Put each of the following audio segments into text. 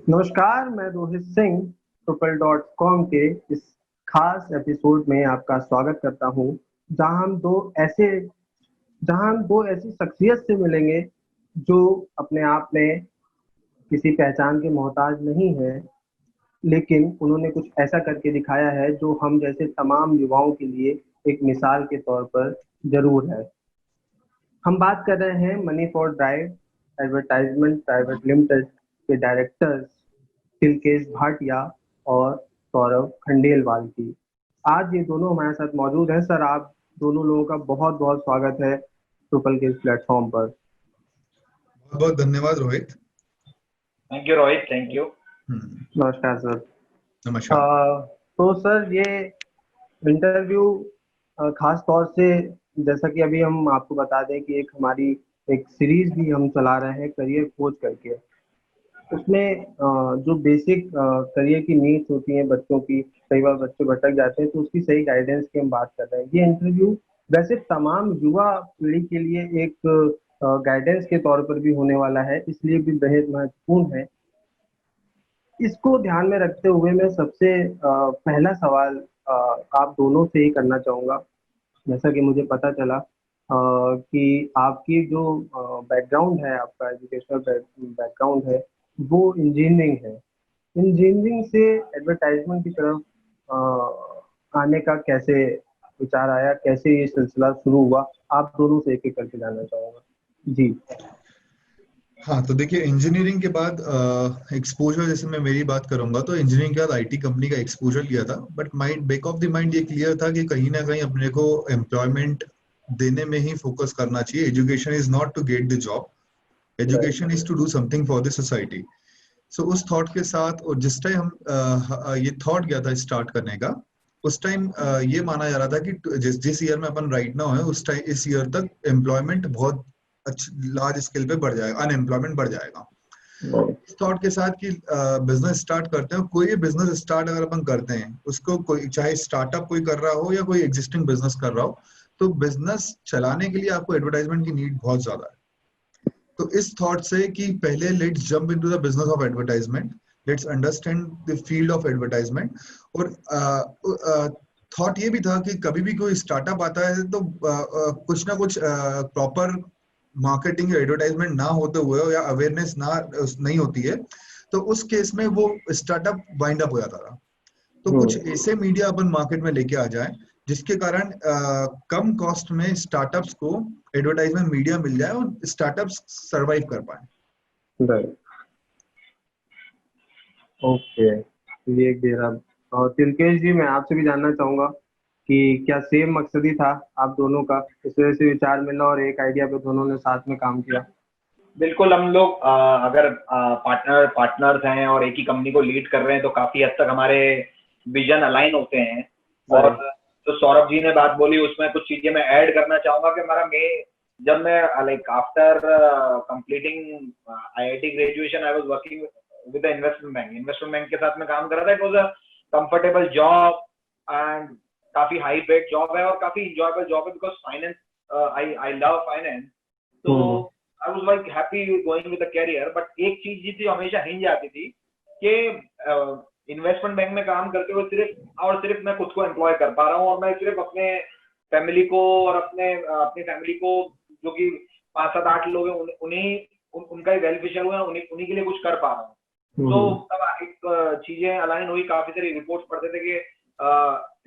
नमस्कार, मैं रोहित सिंह ट्रिपल.com के इस खास एपिसोड में आपका स्वागत करता हूं, जहां हम दो ऐसे जहां हम दो ऐसी शख्सियत से मिलेंगे जो अपने आप में किसी पहचान के मोहताज नहीं है, लेकिन उन्होंने कुछ ऐसा करके दिखाया है जो हम जैसे तमाम युवाओं के लिए एक मिसाल के तौर पर जरूर है। हम बात कर रहे हैं money for drive advertisement private limited के डायरेक्टर्स तिलकेश भाटिया और सौरभ खंडेलवाल की। आज ये दोनों हमारे साथ मौजूद हैं। सर, आप दोनों लोगों का बहुत बहुत स्वागत है ट्रिपल के इस प्लेटफॉर्म पर। बहुत बहुत धन्यवाद Rohit. Thank you Rohit, thank you. नमस्कार सर। नमस्कार। तो सर, ये इंटरव्यू खास तौर से, जैसा कि अभी हम आपको बता दें कि हमारी एक सीरीज भी हम चला रहे हैं करियर खोज करके। उसमें जो बेसिक करियर की नीड्स होती हैं बच्चों की, कई बार बच्चे भटक जाते हैं, तो उसकी सही गाइडेंस की हम बात कर रहे हैं। ये इंटरव्यू वैसे तमाम युवा पीढ़ी के लिए एक गाइडेंस के तौर पर भी होने वाला है, इसलिए भी बेहद महत्वपूर्ण है। इसको ध्यान में रखते हुए मैं सबसे पहला सवाल आप दोनों से ही करना चाहूँगा। जैसा कि मुझे पता चला कि आपकी जो बैकग्राउंड है, आपका एजुकेशनल बैकग्राउंड है, वो इंजीनियरिंग है। इंजीनियरिंग से एडवर्टाइजमेंट की तरफ आने का कैसे विचार आया, कैसे ये सिलसिला शुरू हुआ? आप दोनों से एक एक करके जानना चाहूँगा जी। हाँ, तो देखिए, इंजीनियरिंग के बाद एक्सपोजर, जैसे मैं मेरी बात करूंगा तो इंजीनियरिंग के बाद आईटी कंपनी का एक्सपोजर लिया था। But mind back of the mind ये क्लियर था कि कहीं ना कहीं अपने को एम्प्लॉयमेंट देने में ही फोकस करना चाहिए। Education is not to get the job, education is to do something for the society. So उस थॉट के साथ, और जिस टाइम हम ये थॉट गया था स्टार्ट करने का, उस टाइम ये माना जा रहा था कि जिस ईयर में अपन राइट नाउ है, उस टाइम इस ईयर तक एम्प्लॉयमेंट बहुत लार्ज स्केल पे बढ़ जाएगा, अनएम्प्लॉयमेंट बढ़ जाएगा। इस थॉट के साथ कि बिजनेस स्टार्ट करते हैं। कोई भी बिजनेस स्टार्ट अगर अपन करते हैं, उसको कोई चाहे स्टार्टअप कोई कर रहा हो या कोई एग्जिस्टिंग बिजनेस कर रहा हो, तो बिजनेस चलाने के लिए आपको एडवर्टाइजमेंट की नीड बहुत ज्यादा है। तो इस थॉट से कि पहले let's jump into the business of advertisement, let's understand the field of advertisement. और थॉट ये भी था कि कभी भी कोई स्टार्टअप आता है तो कुछ ना कुछ प्रॉपर मार्केटिंग या एडवर्टाइजमेंट ना होते हुए या अवेयरनेस नहीं होती है, तो उस केस में वो स्टार्टअप वाइंड अप हो जाता था। तो कुछ ऐसे मीडिया अपन मार्केट में लेके आ जाए जिसके कारण कम कॉस्ट में स्टार्टअप्स को एडवर्टाइजमेंट मीडिया मिल जाए और स्टार्टअप्स सरवाइव कर पाए। ओके, ये घेरा। और तिलकेश जी, मैं आपसे भी जानना चाहूंगा कि क्या सेम मकसद ही था आप दोनों का, इस वजह से विचार मिला और एक आइडिया पे दोनों ने साथ में काम किया? बिल्कुल, हम लोग अगर पार्टनर्स हैं और एक ही कंपनी को लीड कर रहे हैं तो काफी हद तक हमारे विजन अलाइन होते हैं। और जो सौरभ जी ने बात बोली उसमें कुछ चीजें मैं ऐड करना चाहूंगा कि जब मैं like after completing IIT graduation I was working with investment bank के साथ में काम कर रहा था। It was a comfortable job and काफी हाई पेड जॉब है और काफी इंजॉयबल जॉब है because finance, I love finance. तो I was like happy going with the career, but एक चीज जो हमेशा हिंज आती थी कि इन्वेस्टमेंट बैंक में काम करते हुए सिर्फ मैं खुद को एम्प्लॉय कर पा रहा हूँ और मैं सिर्फ अपने फैमिली को और अपनी फैमिली को, जो कि 5-7-8 लोग हैं, उनका ही वेलफेयर हुआ, उन्हीं के लिए कुछ कर पा रहा हूँ। तो तब एक चीजें अलाइन हुई, काफी सारी रिपोर्ट्स पढ़ते थे कि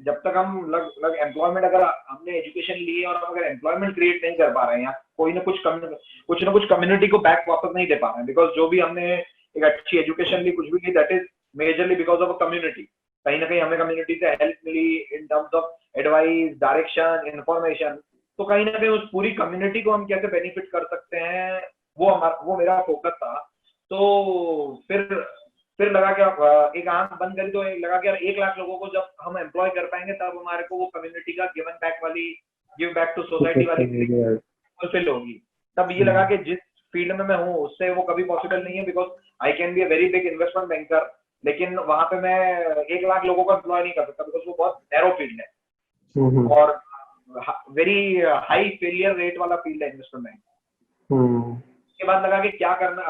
जब तक हम लग एम्प्लॉयमेंट, अगर हमने एजुकेशन ली है और हम अगर एम्प्लॉयमेंट क्रिएट नहीं कर पा रहे हैं या कोई ना कुछ कम्युनिटी को बैक वापस नहीं दे पा रहे हैं, बिकॉज जो भी हमने एक अच्छी एजुकेशन ली, कुछ भी ली, that is majorly because of a community. कहीं ना कहीं हमें कम्युनिटी से हेल्प मिली in terms of advice, direction, information. तो कहीं ना कहीं उस पूरी कम्युनिटी को हम कैसे बेनिफिट कर सकते हैं, वो मेरा फोकस था। तो फिर लगा कि एक आंख बंद करी तो लगा कि यार 1 लाख लोगों को जब हम एम्प्लॉय कर पाएंगे तब हमारे को वो कम्युनिटी का गिव बैक टू सोसाइटी वाली फुलफिल होगी। तब ये लगा कि जिस फील्ड में मैं हूँ उससे वो कभी पॉसिबल नहीं है, because I can be a very big investment banker, लेकिन वहां पे मैं 1 लाख लोगों को एम्प्लॉय नहीं कर सकता बिकॉज वो बहुत नैरो फील्ड है और वेरी हाई फेलियर रेट वाला फील्ड है इन्वेस्टमेंट बैंक। उसके बाद लगा कि क्या करना,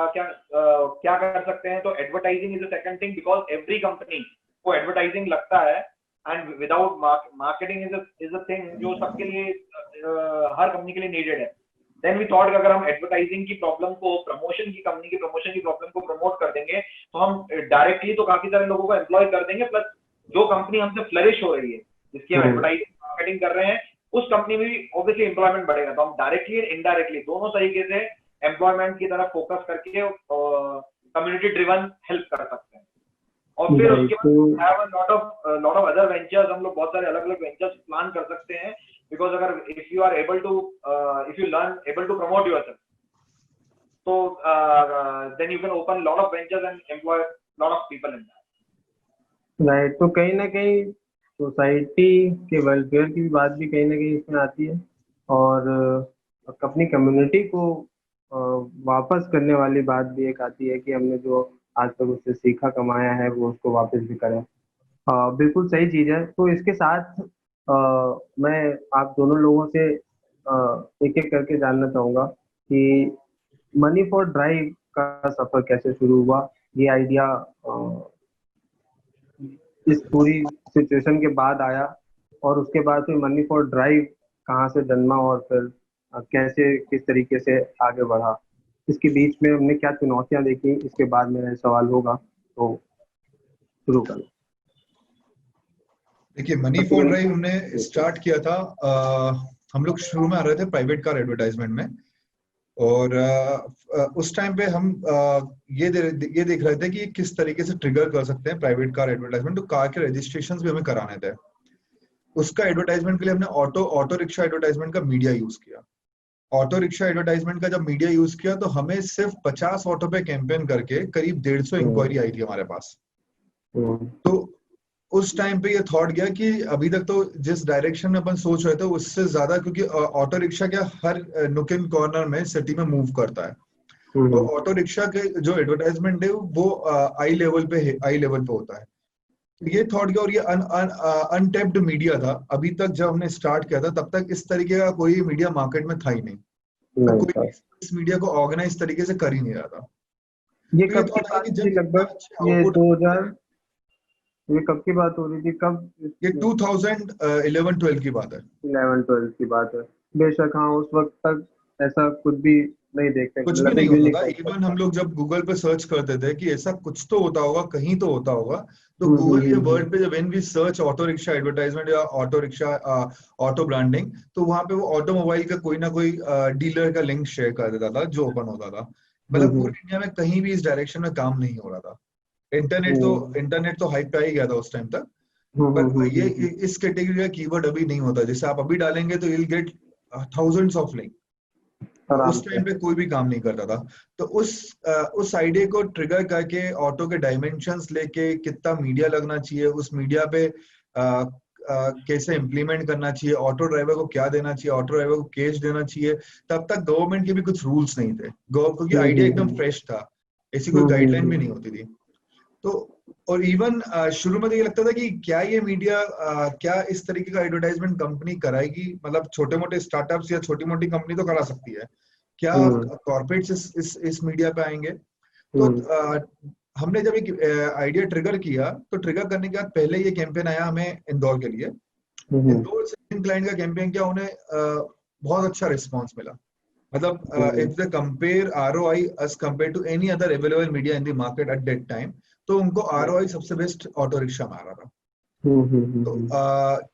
क्या कर सकते हैं। तो advertising is the second thing, because every company को एडवर्टाइजिंग लगता है, and without marketing is a thing जो सबके लिए हर कंपनी के लिए नीडेड है। देन वी थॉट अगर हम एडवर्टाइजिंग की प्रॉब्लम को, प्रमोशन की, कंपनी की प्रमोशन की प्रॉब्लम को प्रमोट कर देंगे तो हम डायरेक्टली तो काफी सारे लोगों को एम्प्लॉय कर देंगे, प्लस जो कंपनी हमसे फ्लरिश हो रही है, जिसकी हम एडवर्टाइजिंग मार्केटिंग कर रहे हैं, उस कंपनी में भी ऑब्वियसली एम्प्लॉयमेंट बढ़ेगा। तो हम डायरेक्टली एंड इनडायरेक्टली दोनों तरीके से एम्प्लॉयमेंट की तरफ फोकस करके कम्युनिटी ड्रिवन हेल्प कर सकते हैं। और फिर उसके बाद have a lot of other ventures, हम लोग बहुत सारे अलग अलग वेंचर्स प्लान कर सकते हैं, बिकॉज अगर if you learn able to promote yourself, तो then you can open lot of ventures and employ lot of people in that. Right. तो कहीं ना कहीं सोसाइटी के वेलफेयर की बात भी कहीं ना कहीं इसमें आती है, और अपनी कम्युनिटी को वापस करने वाली बात भी एक आती है कि हमने जो आज तक उससे सीखा कमाया है वो उसको वापस भी करें। बिल्कुल सही चीज़ है। तो इसके साथ मैं आप दोनों लोगों से एक एक करके जानना चाहूँगा कि मनी फॉर ड्राइव का सफर कैसे शुरू हुआ। ये आइडिया इस पूरी सिचुएशन के बाद आया, और उसके बाद फिर मनी फॉर ड्राइव कहाँ से जन्मा, और फिर कैसे, किस तरीके से आगे बढ़ा, इसके बीच में हमने क्या चुनौतियां देखी, इसके बाद मेरा सवाल होगा। तो शुरू करें। देखिए, मनी फॉर ड्राइव हमने स्टार्ट किया था, हम लोग शुरू में आ रहे थे प्राइवेट कार एडवर्टाइजमेंट में, और उस टाइम पे हम ये देख रहे थे कि किस तरीके से ट्रिगर कर सकते हैं प्राइवेट कार एडवर्टाइजमेंट। तो कार के रजिस्ट्रेशंस भी हमें कराने थे। उसका एडवर्टाइजमेंट के लिए हमने ऑटो रिक्शा एडवर्टाइजमेंट का मीडिया यूज किया। ऑटो रिक्शा एडवर्टाइजमेंट का जब मीडिया यूज किया तो हमें सिर्फ 50 ऑटो पे कैंपेन करके करीब 150 इंक्वायरी आई थी हमारे पास। तो उस टाइम पे ये थॉट गया कि अभी तक तो जिस डायरेक्शन में अपन सोच रहे थे उससे ज्यादा, क्योंकि ऑटो रिक्शा क्या हर नुक एंड कॉर्नर में सिटी में मूव करता है, तो ऑटो रिक्शा के जो एडवर्टाइजमेंट है वो आई लेवल पे होता है। ये थॉट गया, और ये अनटेप्ड मीडिया था। अभी तक जब हमने स्टार्ट किया था तब तक इस तरीके का कोई मीडिया मार्केट में था ही नहीं, तो कोई इस मीडिया को ऑर्गेनाइज तरीके से कर ही नहीं रहा था। ये कब की बात थी लगभग? ये 2000, ये कब की बात हो रही थी, कब? ये 2011-12 की बात है। 11-12 की बात है। बेशक हाँ, उस वक्त तक ऐसा कुछ भी नहीं देखते, कुछ भी नहीं होता था। इवन हम लोग जब गूगल पे सर्च करते थे कि ऐसा कुछ तो होता होगा, कहीं तो होता होगा, तो गूगल के वर्ड पे जब when we search auto rickshaw advertisement या ऑटो रिक्शा ऑटो ब्रांडिंग, तो वहां पे वो ऑटोमोबाइल का कोई ना कोई डीलर का लिंक शेयर कर देता था जो ओपन होता था। मतलब पूरी इंडिया में कहीं भी इस डायरेक्शन में काम नहीं हो रहा था। इंटरनेट तो हाइप पे ही गया था उस टाइम तक, पर ये इस कैटेगरी का कीवर्ड अभी नहीं होता। जैसे आप अभी डालेंगे तो you'll get thousands of link। उस टाइम पे कोई भी काम नहीं करता था। तो उस आइडिया को ट्रिगर करके ऑटो के डायमेंशंस लेके कितना मीडिया लगना चाहिए, उस मीडिया पे कैसे इम्प्लीमेंट करना चाहिए, ऑटो ड्राइवर को क्या देना चाहिए, ऑटो ड्राइवर को कैश देना चाहिए, तब तक गवर्नमेंट के भी कुछ रूल्स नहीं थे, क्योंकि आइडिया एकदम फ्रेश था, ऐसी कोई गाइडलाइन भी नहीं होती थी। तो और इवन शुरू में तो ये लगता था कि क्या ये मीडिया क्या इस तरीके का एडवर्टाइजमेंट कंपनी कराएगी, मतलब छोटे मोटे स्टार्टअप्स या छोटी मोटी कंपनी तो करा सकती है, क्या कॉर्पोरेट्स इस मीडिया पे आएंगे? तो हमने जब एक आइडिया ट्रिगर किया, तो ट्रिगर करने के बाद पहले ये कैंपेन आया हमें इंदौर के लिए। इंदौर से क्लाइंट का कैंपेन किया, उन्हें बहुत अच्छा रिस्पॉन्स मिला। मतलब if they compare ROI as compared to any other available media in the market at that time, तो उनको ROI सबसे बेस्ट ऑटो रिक्शा में आ रहा था। तो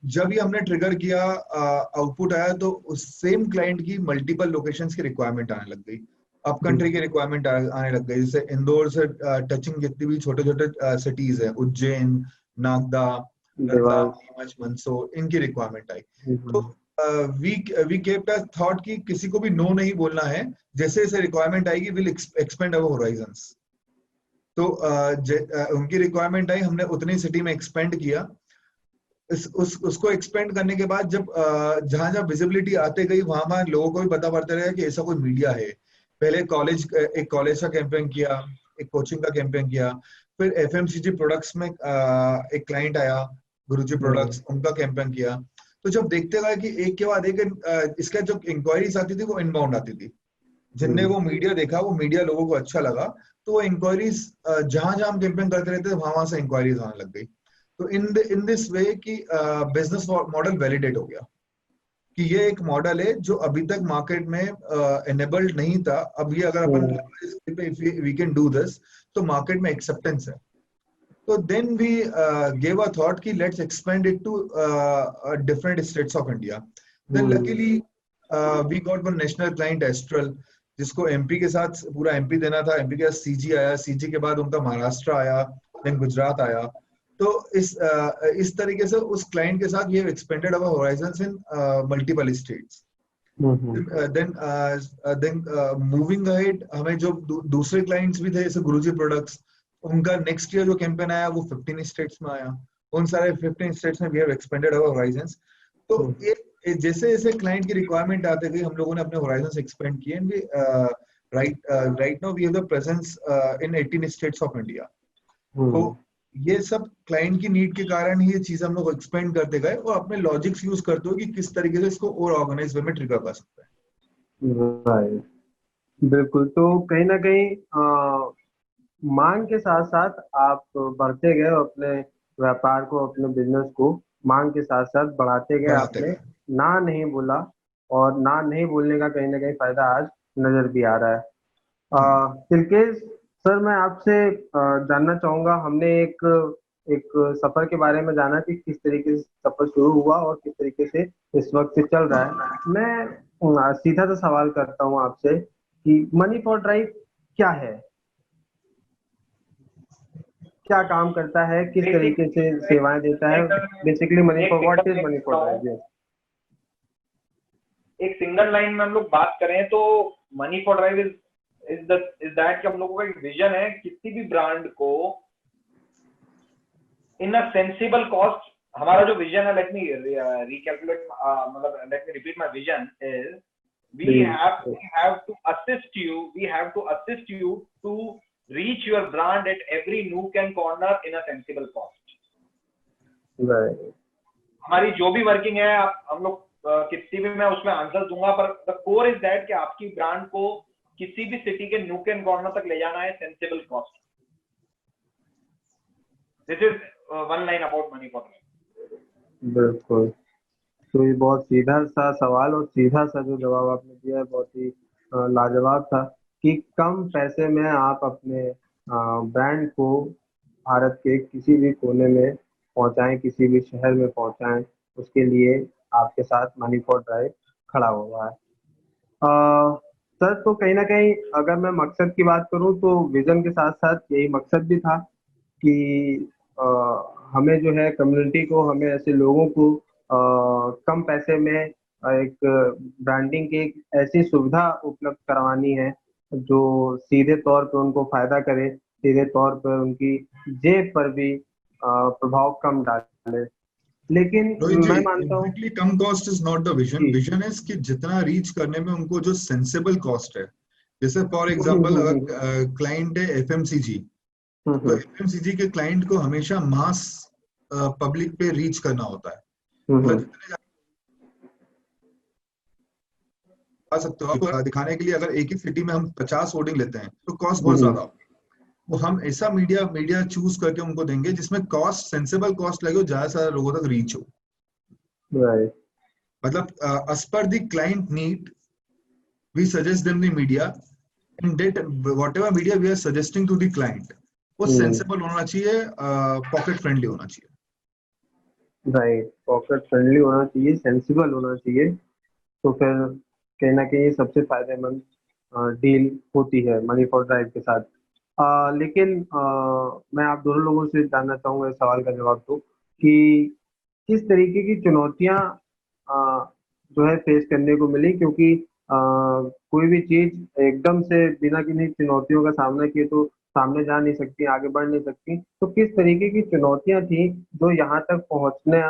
जब ये हमने ट्रिगर किया, आउटपुट आया, तो उस सेम क्लाइंट की मल्टीपल लोकेशंस की रिक्वायरमेंट आने लग गई, अप कंट्री की रिक्वायरमेंट आने लग गई। जैसे इंदौर से टचिंग जितनी भी छोटे छोटे सिटीज है, उज्जैन, नागदा, नीमच, मंदसौर, इनकी रिक्वायरमेंट आई। तो we kept a thought कि किसी को भी नो नहीं बोलना है, जैसे जैसे रिक्वायरमेंट आएगी विल एक्सपेंड अवर होराइजंस। तो उनकी रिक्वायरमेंट आई, हमने उतनी सिटी में एक्सपेंड किया। उसको एक्सपेंड करने के बाद जब जहां जहां विजिबिलिटी आते गई, वहां लोगों को भी पता पड़ता रहा कि ऐसा कोई मीडिया है। पहले एक कॉलेज का कैंपेन किया, एक कोचिंग का कैंपेन किया, फिर FMCG प्रोडक्ट्स में एक क्लाइंट आया, गुरुजी प्रोडक्ट्स, उनका कैंपेन किया। तो जब देखते गए कि एक के बाद एक इसका जो इंक्वायरीज आती थी वो इनबाउंड आती थी, जिनने वो मीडिया देखा, वो मीडिया लोगों को अच्छा लगा, तो वो इंक्वायरीज जहां जहां हम कैंपेन करते रहते थे वहां से इंक्वायरीज आने लग गई। तो इन दिस वे कि बिजनेस मॉडल वैलिडेट हो गया कि ये एक मॉडल है जो अभी तक मार्केट में एनेबल्ड नहीं था। अब ये अगर अपन वी कैन डू दिस, तो मार्केट में एक्सेप्टेंस है। तो then we gave a thought कि let's expand it to different states of India. Then luckily we got one national client Astral, जिसको एमपी के साथ पूरा एमपी देना था। एमपी के साथ सीजी आया, सीजी के बाद उनका महाराष्ट्र आया, देन गुजरात आया। तो इस तरीके से उस क्लाइंट के साथ we have expanded our horizons in multiple states. Then moving ahead, हमें जो दूसरे क्लाइंट्स भी थे जैसे गुरुजी प्रोडक्ट्स, उनका नेक्स्ट ईयर जो कैंपेन आया वो 15 स्टेट्स में आया। उन सारे 15 स्टेट्स में we have expanded our horizons. तो जैसे जैसे क्लाइंट की रिक्वायरमेंट आते गई, हम लोगों ने अपने होराइजंस एक्सपेंड किए। And we right now we have the presence in 18 states of India. तो ये सब क्लाइंट की नीड के कारण ही ये चीज हम लोग एक्सपेंड करते गए और अपने लॉजिक्स यूज करते हो कि किस तरीके से इसको और ऑर्गेनाइज वे में ट्रिगर कर सकते हैं। राइट, बिल्कुल। तो कहीं ना कहीं मांग के साथ साथ आप बढ़ते गए अपने व्यापार को, अपने बिजनेस को मांग के साथ साथ बढ़ाते गए। बढ़ाते आपने गए। ना नहीं बोला, और ना नहीं बोलने का कहीं ना कहीं फायदा आज नजर भी आ रहा है। तिलकेश सर, मैं आपसे जानना चाहूंगा, हमने एक एक सफर के बारे में जाना कि किस तरीके से सफर शुरू हुआ और किस तरीके से इस वक्त से चल रहा है। मैं सीधा सा सवाल करता हूँ आपसे कि मनी फॉर ड्राइव क्या है, क्या काम करता है, किस तरीके से सेवाएं देता है? Basically money for what is money for drive? एक सिंगल लाइन में हम लोग बात करें तो money for drive is that कि हम लोगों का एक विजन है किसी भी ब्रांड को इन अ सेंसिबल कॉस्ट। हमारा जो विजन है, लेट मी रिकैलकुलेट, मतलब let me repeat my vision is we have to assist you to reach your brand at every nook and corner in a sensible cost. Right. हमारी जो भी working है, हम लोग किसी भी, मैं उसमें आंसर दूंगा, पर द कोर इज दैट कि आपकी ब्रांड को किसी भी सिटी के नूक एंड कॉर्नर तक ले जाना है sensible cost. This is one line about money for drive. बिल्कुल। तो ये बहुत सीधा सा सवाल और सीधा सा जो जवाब आपने दिया है बहुत ही लाजवाब था कि कम पैसे में आप अपने ब्रांड को भारत के किसी भी कोने में पहुंचाएं, किसी भी शहर में पहुंचाएं, उसके लिए आपके साथ मनी फॉर ड्राइव खड़ा हुआ है। सर, तो कहीं ना कहीं अगर मैं मकसद की बात करूं तो विजन के साथ साथ यही मकसद भी था कि हमें जो है कम्युनिटी को, हमें ऐसे लोगों को कम पैसे में एक ब्रांडिंग की एक ऐसी सुविधा उपलब्ध करवानी है जो सीधे तौर पे उनको फायदा करे, सीधे तौर पर उनकी जेब पर भी प्रभाव कम डाले। लेकिन मैं मानता हूँ कम cost is not the vision. Vision is कि जितना रीच करने में उनको जो सेंसिबल कॉस्ट है, जैसे फॉर एग्जांपल अगर क्लाइंट है एफएमसीजी, तो एफएमसीजी के क्लाइंट को हमेशा मास पब्लिक पे रीच करना होता है। मतलब जितने जा सकते हो आपको दिखाने के लिए, अगर एक ही सिटी में हम 50 होर्डिंग लेते हैं तो कॉस्ट बहुत ज्यादा होगी। वो हम ऐसा मीडिया चूज करके उनको देंगे जिसमें कॉस्ट सेंसिबल कॉस्ट लगे और ज्यादा से ज्यादा लोगों तक रीच हो। मतलब as per the client need we suggest them the media, and that whatever media we are suggesting to the client वो सेंसिबल होना चाहिए, पॉकेट फ्रेंडली होना चाहिए। राइट, पॉकेट फ्रेंडली होना चाहिए, सेंसिबल होना चाहिए। तो फिर कहीं ना कहीं सबसे फायदेमंद डील होती है मनी फॉर ड्राइव के साथ। लेकिन मैं आप दोनों लोगों से जानना चाहूंगा इस सवाल का जवाब दो कि किस तरीके की चुनौतियां जो है फेस करने को मिली, क्योंकि कोई भी चीज एकदम से बिना किन्हीं चुनौतियों का सामना किए तो सामने जा नहीं सकती, आगे बढ़ नहीं सकती। तो किस तरीके की चुनौतियां थी जो यहाँ तक पहुँचने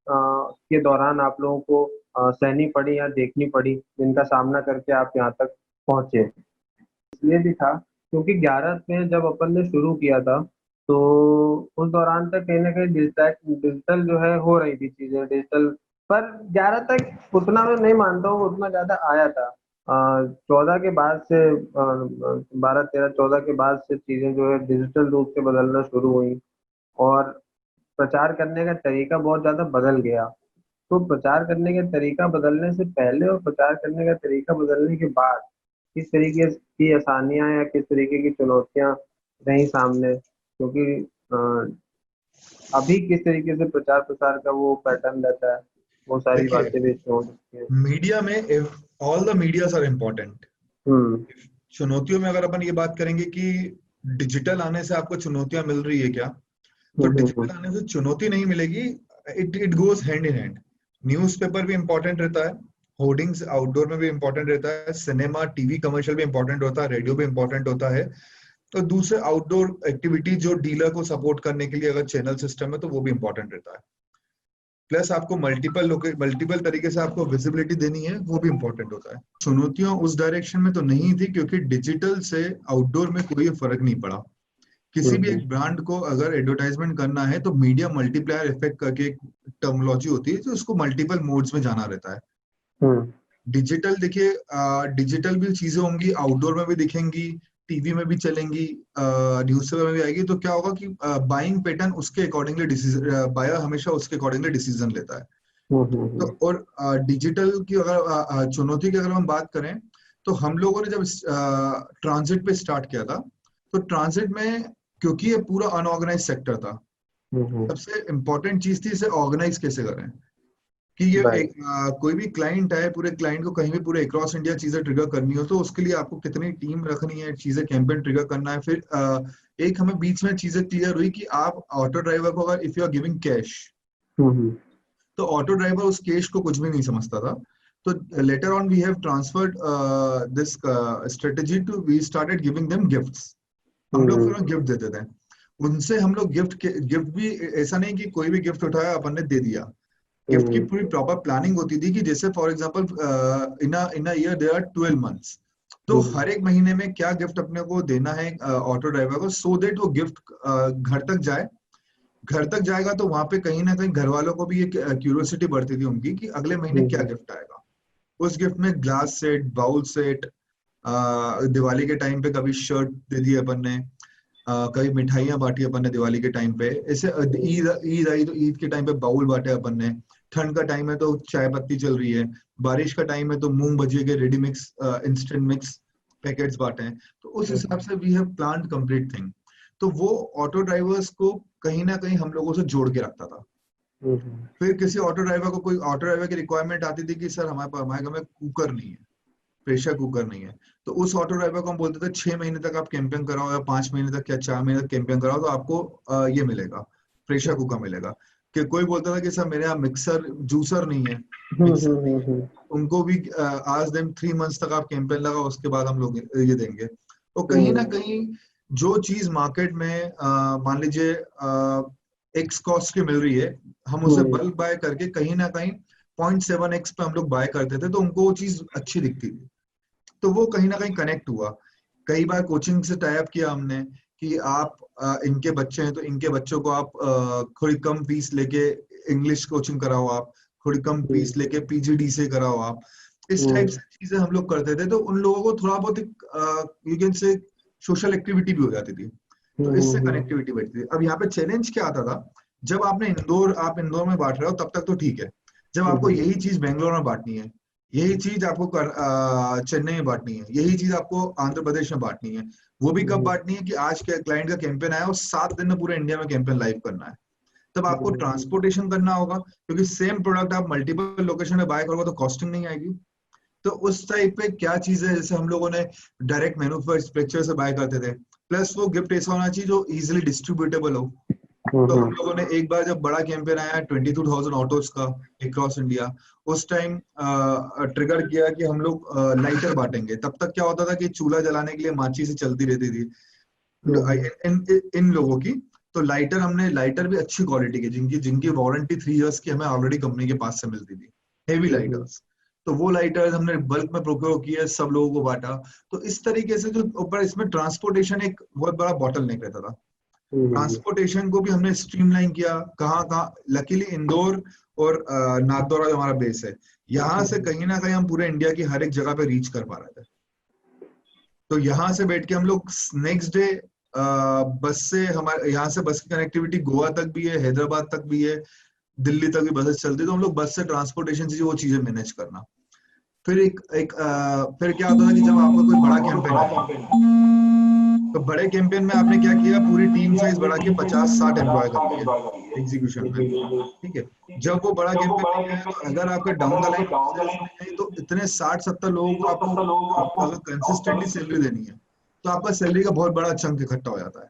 के दौरान आप लोगों को सहनी पड़ी या देखनी पड़ी, जिनका सामना करके आप यहाँ तक पहुंचे? इसलिए भी था क्योंकि 11 में जब अपन ने शुरू किया था तो उस दौरान तक कहीं ना कहीं डिजिटल जो है हो रही थी चीजें डिजिटल, पर 11 तक उतना मैं नहीं मानता हूँ उतना ज्यादा आया था। 14 के बाद से 12, 13, 14 के बाद से चीजें जो है डिजिटल रूप से बदलना शुरू हुई, और प्रचार करने का तरीका बहुत ज्यादा बदल गया। तो प्रचार करने का तरीका बदलने से पहले और प्रचार करने का तरीका बदलने के बाद किस तरीके की आसानियां या किस तरीके की चुनौतियां रही सामने, क्योंकि अभी किस तरीके से प्रचार प्रसार का वो पैटर्न रहता है, वो सारी देखिए, बातें भी इसमें हो सकती हैं। मीडिया में all the medias are important. हम्म। चुनौतियों में अगर अपन ये बात करेंगे कि डिजिटल आने से आपको चुनौतियां मिल रही है क्या, तो हम्म। डिजिटल आने से चुनौती नहीं मिलेगी। It goes hand in hand. Newspaper भी इंपॉर्टेंट रहता है, होर्डिंग्स आउटडोर में भी इंपॉर्टेंट रहता है, सिनेमा टीवी कमर्शियल भी इंपॉर्टेंट होता है, रेडियो भी इंपॉर्टेंट होता है। तो दूसरे आउटडोर एक्टिविटी जो डीलर को सपोर्ट करने के लिए अगर चैनल सिस्टम है तो वो भी इंपॉर्टेंट रहता है। प्लस आपको मल्टीपल तरीके से आपको विजिबिलिटी देनी है, वो भी इंपॉर्टेंट होता है। चुनौतियां उस डायरेक्शन में तो नहीं थी क्योंकि डिजिटल से आउटडोर में कोई फर्क नहीं पड़ा। किसी भी हम्म। एक ब्रांड को अगर एडवर्टाइजमेंट करना है तो मीडिया मल्टीप्लायर इफेक्ट करके एक टर्मिनोलॉजी होती है, तो उसको मल्टीपल मोड्स में जाना रहता है। हम्म। डिजिटल देखिए, डिजिटल भी चीजें होंगी, आउटडोर में भी दिखेंगी, टीवी में भी चलेंगी, न्यूज़पेपर में भी आएगी। तो क्या होगा कि बाइंग पैटर्न उसके अकॉर्डिंगली डिसीजन, बायर हमेशा उसके अकॉर्डिंगली डिसीजन लेता है। तो और डिजिटल की अगर चुनौती की अगर हम बात करें तो हम लोगों ने जब ट्रांजिट पे स्टार्ट किया था, तो ट्रांजिट में क्योंकि ये पूरा अनऑर्गेनाइज सेक्टर था, सबसे इम्पोर्टेंट चीज थी इसे ऑर्गेनाइज कैसे करें। कि ये राइट। एक कोई भी क्लाइंट है, पूरे क्लाइंट को कहीं भी पूरे अक्रॉस इंडिया चीजें ट्रिगर करनी हो तो उसके लिए आपको कितनी टीम रखनी है, चीजें कैंपेन ट्रिगर करना है। फिर एक हमें बीच में चीजें क्लियर हुई कि आप ऑटो ड्राइवर को अगर if you are giving cash, तो ऑटो ड्राइवर उस कैश को कुछ भी नहीं समझता था। तो later on we have transferred this strategy to we started giving them gifts. हम लोग फिर गिफ्ट देते थे उनसे। हम लोग गिफ्ट भी ऐसा नहीं कि कोई भी गिफ्ट उठाया अपन ने दे दिया। गिफ्ट की पूरी प्रॉपर प्लानिंग होती थी कि जैसे for example in a year there are 12 months, तो हर एक महीने में क्या गिफ्ट अपने को देना है ऑटो ड्राइवर को, सो दैट वो गिफ्ट घर तक जाए। घर तक जाएगा तो वहां पे कहीं ना कहीं घर वालों को भी एक क्यूरियोसिटी बढ़ती थी उनकी कि अगले महीने क्या गिफ्ट आएगा। उस गिफ्ट में glass set, bowl set, Diwali के टाइम पे कभी शर्ट दे दी अपन ने, कभी मिठाइयाँ बांटी अपन ने दिवाली के टाइम पे। ऐसे ईद ईद आई तो ईद के टाइम पे बाउल बांटे अपन ने। ठंड का टाइम है तो चाय पत्ती चल रही है, बारिश का टाइम है तो मूंग भजिए के ready mix instant mix packets बांटे हैं। तो उस हिसाब से we have planned complete thing. तो वो ऑटो ड्राइवर्स को कहीं ना कहीं हम लोगों से जोड़ के रखता था। फिर किसी ऑटो ड्राइवर को, कोई ऑटो ड्राइवर की रिक्वायरमेंट आती थी कि सर हमारे घर में कुकर नहीं है, प्रेशर कुकर नहीं है, तो उस ऑटो ड्राइवर को हम बोलते थे 6 महीने तक आप कैंपेन कराओ या 5 महीने तक या 4 महीने तक कैंपेन कराओ तो आपको ये मिलेगा, प्रेशर कुकर मिलेगा। कि कोई बोलता था कि सर मेरे यहाँ मिक्सर जूसर नहीं है, मिक्सर नहीं है, उनको भी आज देम 3 मंथ्स तक आप कैंपेन लगाओ, उसके बाद हम लोग ये देंगे। तो कहीं ना कहीं जो चीज मार्केट में मान लीजिए एक्स कॉस्ट की मिल रही है, हम उसे बल्क बाय करके कहीं ना कहीं 0.7x पे हम लोग बाय करते थे, तो उनको वो चीज अच्छी दिखती थी। तो वो कहीं ना कहीं कनेक्ट हुआ। कई बार कोचिंग से टाई अप किया हमने कि आप इनके बच्चे हैं तो इनके बच्चों को आप थोड़ी कम फीस लेके इंग्लिश कोचिंग कराओ, आप थोड़ी कम फीस लेके पीजीडी से कराओ आप। इस टाइप से चीजें हम लोग करते थे, तो उन लोगों को थोड़ा बहुत you can say social activity भी हो जाती थी, तो इससे कनेक्टिविटी बढ़ती थी। अब यहाँ पे चैलेंज क्या आता था, जब आप इंदौर में बांट रहे हो तब तक तो ठीक है। जब आपको यही चीज बेंगलोर में बांटनी है, यही चीज आपको चेन्नई में बांटनी है, यही चीज आपको आंध्र प्रदेश में बांटनी है, वो भी कब बांटनी है कि आज के क्लाइंट का कैंपेन आया और 7 दिन में पूरे इंडिया में कैंपेन लाइव करना है, तब आपको ट्रांसपोर्टेशन करना होगा क्योंकि सेम प्रोडक्ट आप मल्टीपल लोकेशन में बाय करोगे तो कॉस्टिंग नहीं आएगी। तो उस टाइप पे क्या चीज है, जैसे हम लोगों ने डायरेक्ट मैन्युफैक्चर से बाय करते थे, प्लस वो गिफ्ट ऐसा होना चाहिए जो इजिली डिस्ट्रीब्यूटेबल हो। तो हम लोगों ने एक बार जब बड़ा कैंपेन आया 22,000 ऑटोज का अक्रॉस इंडिया, उस टाइम ट्रिगर किया कि हम लोग लाइटर बांटेंगे। तब तक क्या होता था कि चूल्हा जलाने के लिए माचिस से चलती रहती थी इन लोगों की। तो लाइटर भी अच्छी क्वालिटी के, जिनकी वारंटी 3 इयर्स की हमें ऑलरेडी कंपनी के पास से मिलती थी, हेवी लाइटर्स। तो वो लाइटर्स हमने बल्क में प्रोक्योर किए, सब लोगों को बांटा। तो इस तरीके से जो ऊपर इसमें ट्रांसपोर्टेशन एक बहुत बड़ा बॉटल नेक रहता था। ट्रांसपोर्टेशन को भी हमने स्ट्रीमलाइन किया। कहाँ कहाँ, लकीली इंदौर और नाथद्वारा जो हमारा बेस है, यहाँ से कहीं ना कहीं हम पूरे इंडिया की हर एक जगह पे रीच कर पा रहे थे। तो यहाँ से बैठ के हम लोग नेक्स्ट डे बस से, हमारे यहाँ से बस की कनेक्टिविटी गोवा तक भी है, हैदराबाद तक भी है, दिल्ली तक भी बसेस चलती, तो हम लोग बस से ट्रांसपोर्टेशन से वो चीजें मैनेज करना। फिर फिर क्या होता था कि जब आपका कोई बड़ा कैंपेन आया, तो बड़े कैंपेन में आपने क्या किया, पूरी टीम साइज बढ़ा के 50-60 एम्प्लॉय कर लिए एग्जीक्यूशन में। ठीक है, जब वो बड़ा कैंपेन नहीं आया, तो अगर आपके डाउन द लाइन सेल्स नहीं आई, तो इतने 60-70 लोगों को आपको अगर कंसिस्टेंटली सैलरी देनी है, तो आपका सैलरी का बहुत बड़ा चंक इकट्ठा हो जाता है।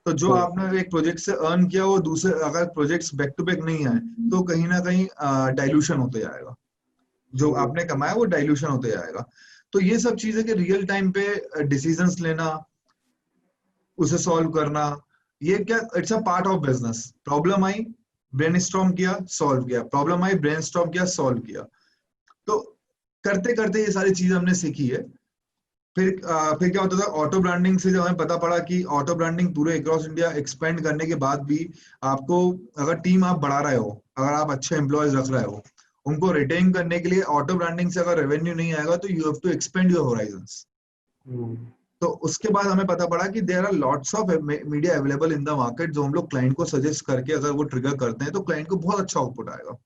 तो जो आपने एक प्रोजेक्ट से अर्न किया, वो दूसरे अगर प्रोजेक्ट्स बैक टू बैक नहीं आए, तो कहीं ना कहीं डाइल्यूशन होते जाएगा, जो आपने कमाया वो डाइल्यूशन होते जाएगा। तो ये सब चीजें कि रियल टाइम पे डिसीजंस लेना, उसे सॉल्व करना, ये क्या, it's a part of business. Problem I, brainstorm किया, सॉल्व किया, प्रॉब्लम आई, ब्रेनस्टॉर्म किया, सॉल्व किया। तो करते करते ये सारी चीजें हमने सीखी है। फिर क्या होता था, ऑटो ब्रांडिंग से जब हमें पता पड़ा कि ऑटो ब्रांडिंग पूरे अक्रॉस इंडिया एक्सपेंड करने के बाद भी आपको, अगर टीम आप बढ़ा रहे हो, अगर आप अच्छे एम्प्लॉयज रख रहे हो, उनको रिटेन करने के लिए ऑटो ब्रांडिंग से अगर रेवेन्यू नहीं आएगा, तो you have to expand your horizons. तो उसके बाद हमें पता पड़ा कि there are lots of media available in the market, जो हम लोग क्लाइंट को सजेस्ट करके अगर वो ट्रिगर करते हैं, तो क्लाइंट को बहुत अच्छा आउटपुट आएगा।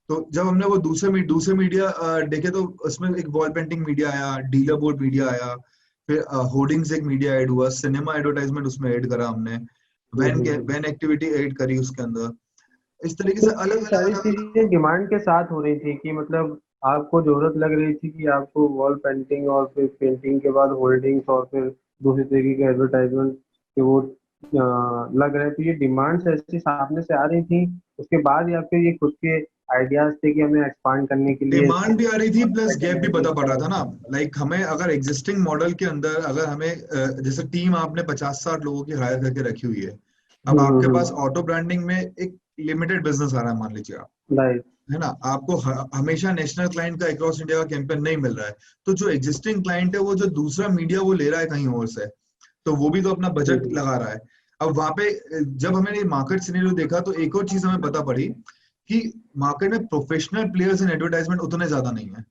तो जब हमने वो दूसरे मीडिया देखे, तो उसमें एक वॉल पेंटिंग मीडिया आया, डीलर बोर्ड मीडिया आया, फिर होर्डिंग्स एक मीडिया ऐड हुआ, सिनेमा एडवर्टाइजमेंट उसमें ऐड करा हमने, वैन एक्टिविटी ऐड करी उसके अंदर। इस तरीके से अलग सारी अलग चीजें डिमांड के साथ हो रही थी कि मतलब आपको जरूरत लग रही थी कि आपको वॉल पेंटिंग और फिर पेंटिंग के बाद होल्डिंग्स और फिर दूसरी तरीके के एडवर्टाइजमेंट के वो लग रहे थे। ये डिमांड्स ऐसी सामने से आ रही थी, उसके बाद या फिर ये खुद के आइडियाज थे कि हमें एक्सपांड करने के लिए। डिमांड भी आ रही थी, प्लस गैप भी पता पड़ रहा था ना। लाइक हमें अगर एग्जिस्टिंग मॉडल के अंदर, अगर हमें जैसे टीम आपने 50-60 लोगों की हायर करके रखी हुई है, अब आपके पास ऑटो ब्रांडिंग में एक लिमिटेड बिजनेस आ रहा है, मान लीजिए आप, राइट, है ना, आपको हमेशा नेशनल क्लाइंट का अक्रॉस इंडिया का कैंपेन नहीं मिल रहा है, तो जो एग्जिस्टिंग क्लाइंट है, वो जो दूसरा मीडिया वो ले रहा है कहीं और से, तो वो भी तो अपना बजट लगा रहा है। अब वहां पे जब हमने मार्केट सिनेरियो देखा, तो एक और चीज हमें पता पड़ी कि मार्केट में प्रोफेशनल प्लेयर्स इन एडवर्टाइजमेंट उतने ज्यादा नहीं है।